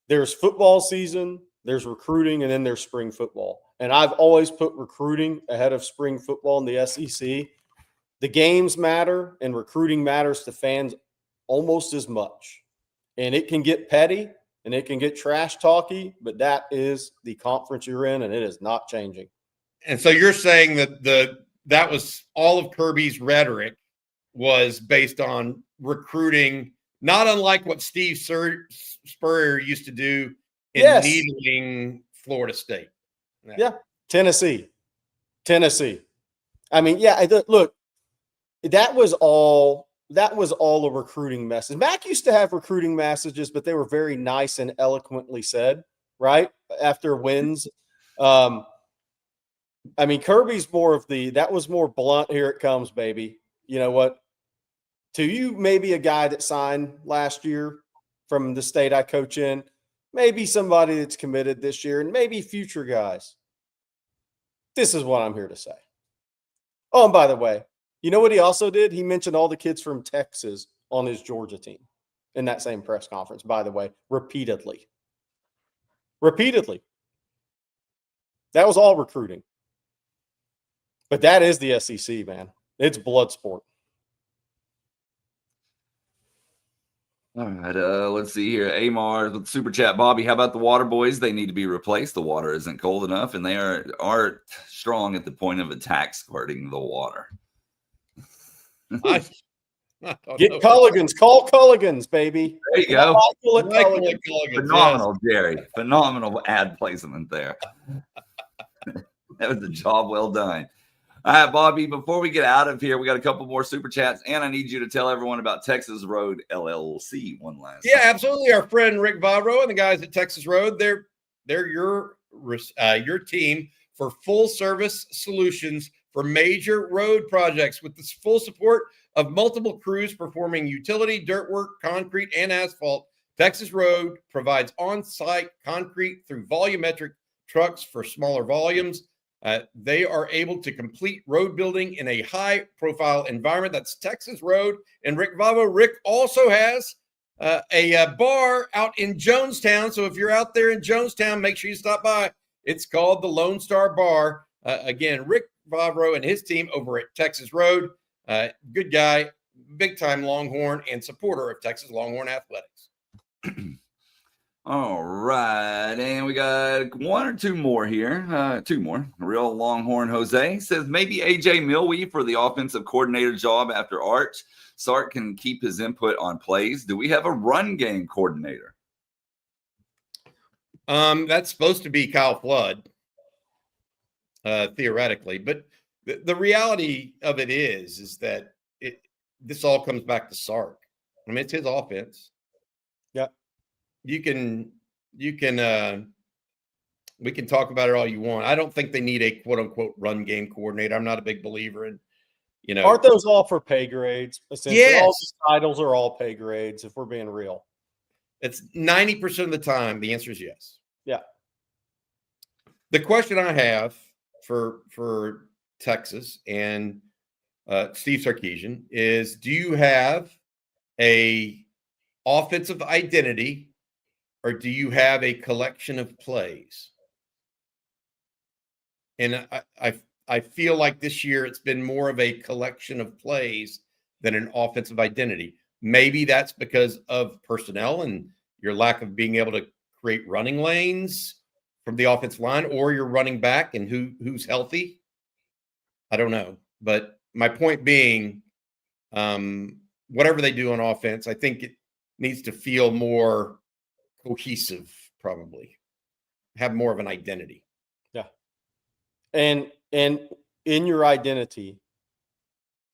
there's football season, there's recruiting, and then there's spring football. And I've always put recruiting ahead of spring football in the SEC. The games matter, and recruiting matters to fans almost as much. And it can get petty, and it can get trash talky, but that is the conference you're in, and it is not changing. And so you're saying that that was all of Kirby's rhetoric was based on recruiting, not unlike what Steve Spurrier used to do in needling Florida State. Yeah. Tennessee. I mean, look, that was all a recruiting message. Mac used to have recruiting messages, but they were very nice and eloquently said, right? After wins. I mean, Kirby's that was more blunt. Here it comes, baby. You know what? To you, maybe a guy that signed last year from the state I coach in, maybe somebody that's committed this year, and maybe future guys. This is what I'm here to say. Oh, and by the way, you know what he also did? He mentioned all the kids from Texas on his Georgia team in that same press conference, by the way, repeatedly. That was all recruiting. But that is the SEC, man. It's blood sport. All right, let's see here. Amar with Super Chat. Bobby, how about the water boys? They need to be replaced. The water isn't cold enough, and they are strong at the point of attack, squirting the water. Get Culligans. Call Culligans, baby. There you go. Culligans. Phenomenal, Jerry. Phenomenal ad placement there. That was a job well done. All right, Bobby, before we get out of here, we got a couple more Super Chats, and I need you to tell everyone about Texas Road LLC one last time. Yeah, absolutely. Our friend Rick Vavro and the guys at Texas Road, they're your team for full service solutions for major road projects with the full support of multiple crews performing utility, dirt work, concrete, and asphalt. Texas Road provides on-site concrete through volumetric trucks for smaller volumes. They are able to complete road building in a high-profile environment. That's Texas Road and Rick Vavo. Rick also has a bar out in Jonestown. So if you're out there in Jonestown, make sure you stop by. It's called the Lone Star Bar. Again, Rick Vavro and his team over at Texas Road. Good guy, big-time Longhorn and supporter of Texas Longhorn athletics. All right, and we got one or two more here. Two more. Real Longhorn Jose says maybe AJ Milwee for the offensive coordinator job after Arch. Sark can keep his input on plays. Do we have a run game coordinator? That's supposed to be Kyle Flood, theoretically. But the reality of it is that this all comes back to Sark. I mean, it's his offense. Yeah. We can talk about it all you want. I don't think they need a quote unquote run game coordinator. I'm not a big believer in, Aren't those all for pay grades? Essentially, yes. All the titles are all pay grades, if we're being real. It's 90% of the time. The answer is yes. Yeah. The question I have for Texas and Steve Sarkisian is, do you have a offensive identity or do you have a collection of plays? And I feel like this year it's been more of a collection of plays than an offensive identity. Maybe that's because of personnel and your lack of being able to create running lanes from the offensive line, or you're running back and who's healthy. I don't know. But my point being, whatever they do on offense, I think it needs to feel more cohesive, probably have more of an identity. Yeah. And in your identity,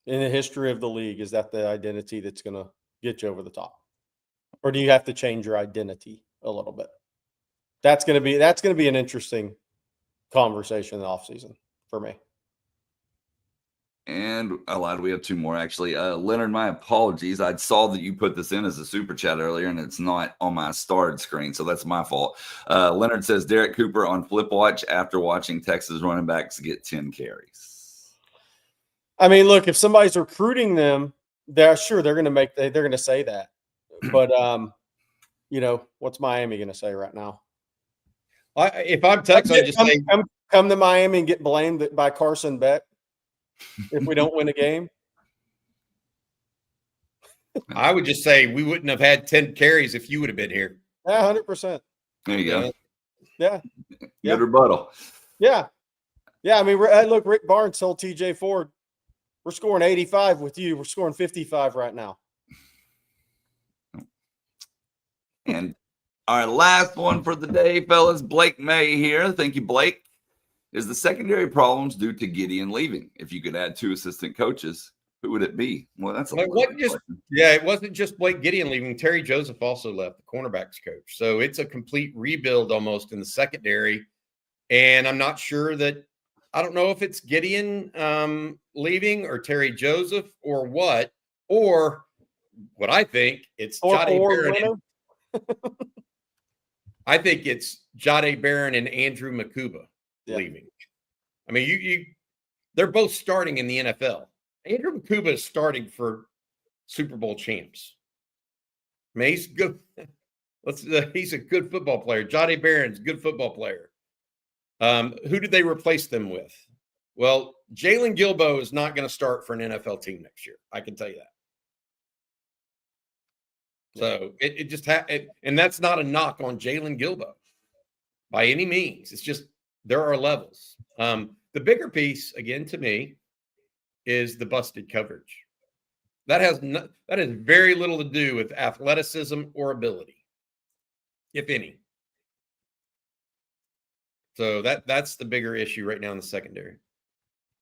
in the history of the league, is that the identity that's going to get you over the top? Or do you have to change your identity a little bit? That's going to be an interesting conversation in the offseason for me. And I lied. We have two more, actually. Leonard, my apologies. I saw that you put this in as a super chat earlier, and it's not on my starred screen, so that's my fault. Leonard says Derek Cooper on Flip Watch after watching Texas running backs get 10 carries. I mean, look, if somebody's recruiting them, they're going to say that. But, what's Miami going to say right now? If I'm Texas, I just say come to Miami and get blamed by Carson Beck if we don't win a game. I would just say we wouldn't have had 10 carries if you would have been here. Yeah, 100%. There you go. Yeah. Good rebuttal. Yeah. Yeah. I mean, look, Rick Barnes told TJ Ford, we're scoring 85 with you. We're scoring 55 right now. And our last one for the day, fellas, Blake May here. Thank you, Blake. Is the secondary problems due to Gideon leaving? If you could add 2 assistant coaches, who would it be? Well, that's a question. Yeah, it wasn't just Blake Gideon leaving. Terry Joseph also left, the cornerbacks coach. So it's a complete rebuild almost in the secondary. And I'm not sure that – I don't know if it's Gideon leaving or Terry Joseph or what. Or what I think, it's Jade Barron. I think it's Jade Barron and Andrew Makuba leaving. I mean, they're both starting in the NFL. Andrew Makuba is starting for Super Bowl champs. I mean, he's good. He's a good football player. Jade Barron's a good football player. Who did they replace them with? Well, Jalen Gilbo is not going to start for an NFL team next year. I can tell you that. So it just and that's not a knock on Jalen Gilbo by any means. It's just there are levels. The bigger piece, again, to me, is the busted coverage. That has very little to do with athleticism or ability, if any. So that's the bigger issue right now in the secondary,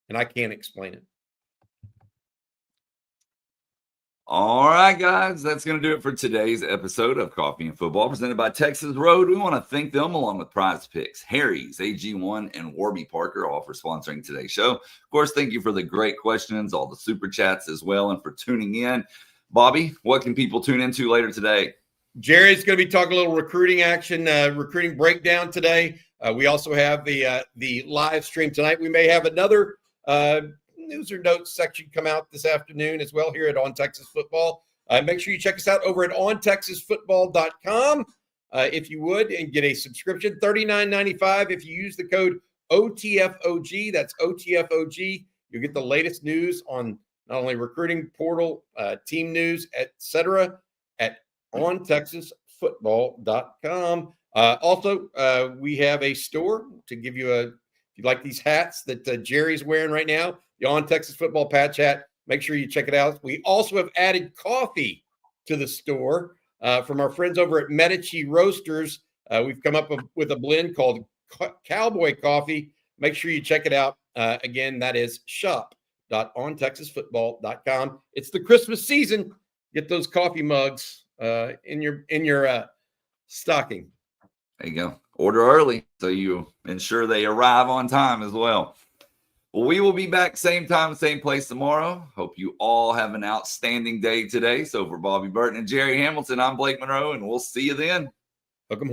and I can't explain it. All right, guys, that's going to do it for today's episode of Coffee and Football presented by Texas Road. We want to thank them along with Prize Picks, Harry's, AG1, and Warby Parker all for sponsoring today's show. Of course, thank you for the great questions, all the super chats as well, and for tuning in. Bobby, what can people tune into later today? Jerry's going to be talking a little recruiting action, recruiting breakdown today. We also have the live stream tonight. We may have another news or notes section come out this afternoon as well here at On Texas Football. Make sure you check us out over at ontexasfootball.com if you would, and get a subscription, $39.95 if you use the code OTFOG. That's OTFOG. You'll get the latest news on not only recruiting portal, team news, etc. at ontexasfootball.com. Also, we have a store to give you if you like these hats that Jerry's wearing right now, the On Texas Football patch hat, make sure you check it out. We also have added coffee to the store from our friends over at Medici Roasters. We've come up with a blend called Cowboy Coffee. Make sure you check it out. Again, that is shop.ontexasfootball.com. It's the Christmas season. Get those coffee mugs in your stocking. There you go. Order early so you ensure they arrive on time as well. Well, we will be back same time, same place tomorrow. Hope you all have an outstanding day today. So for Bobby Burton and Jerry Hamilton, I'm Blake Monroe, and we'll see you then. Welcome.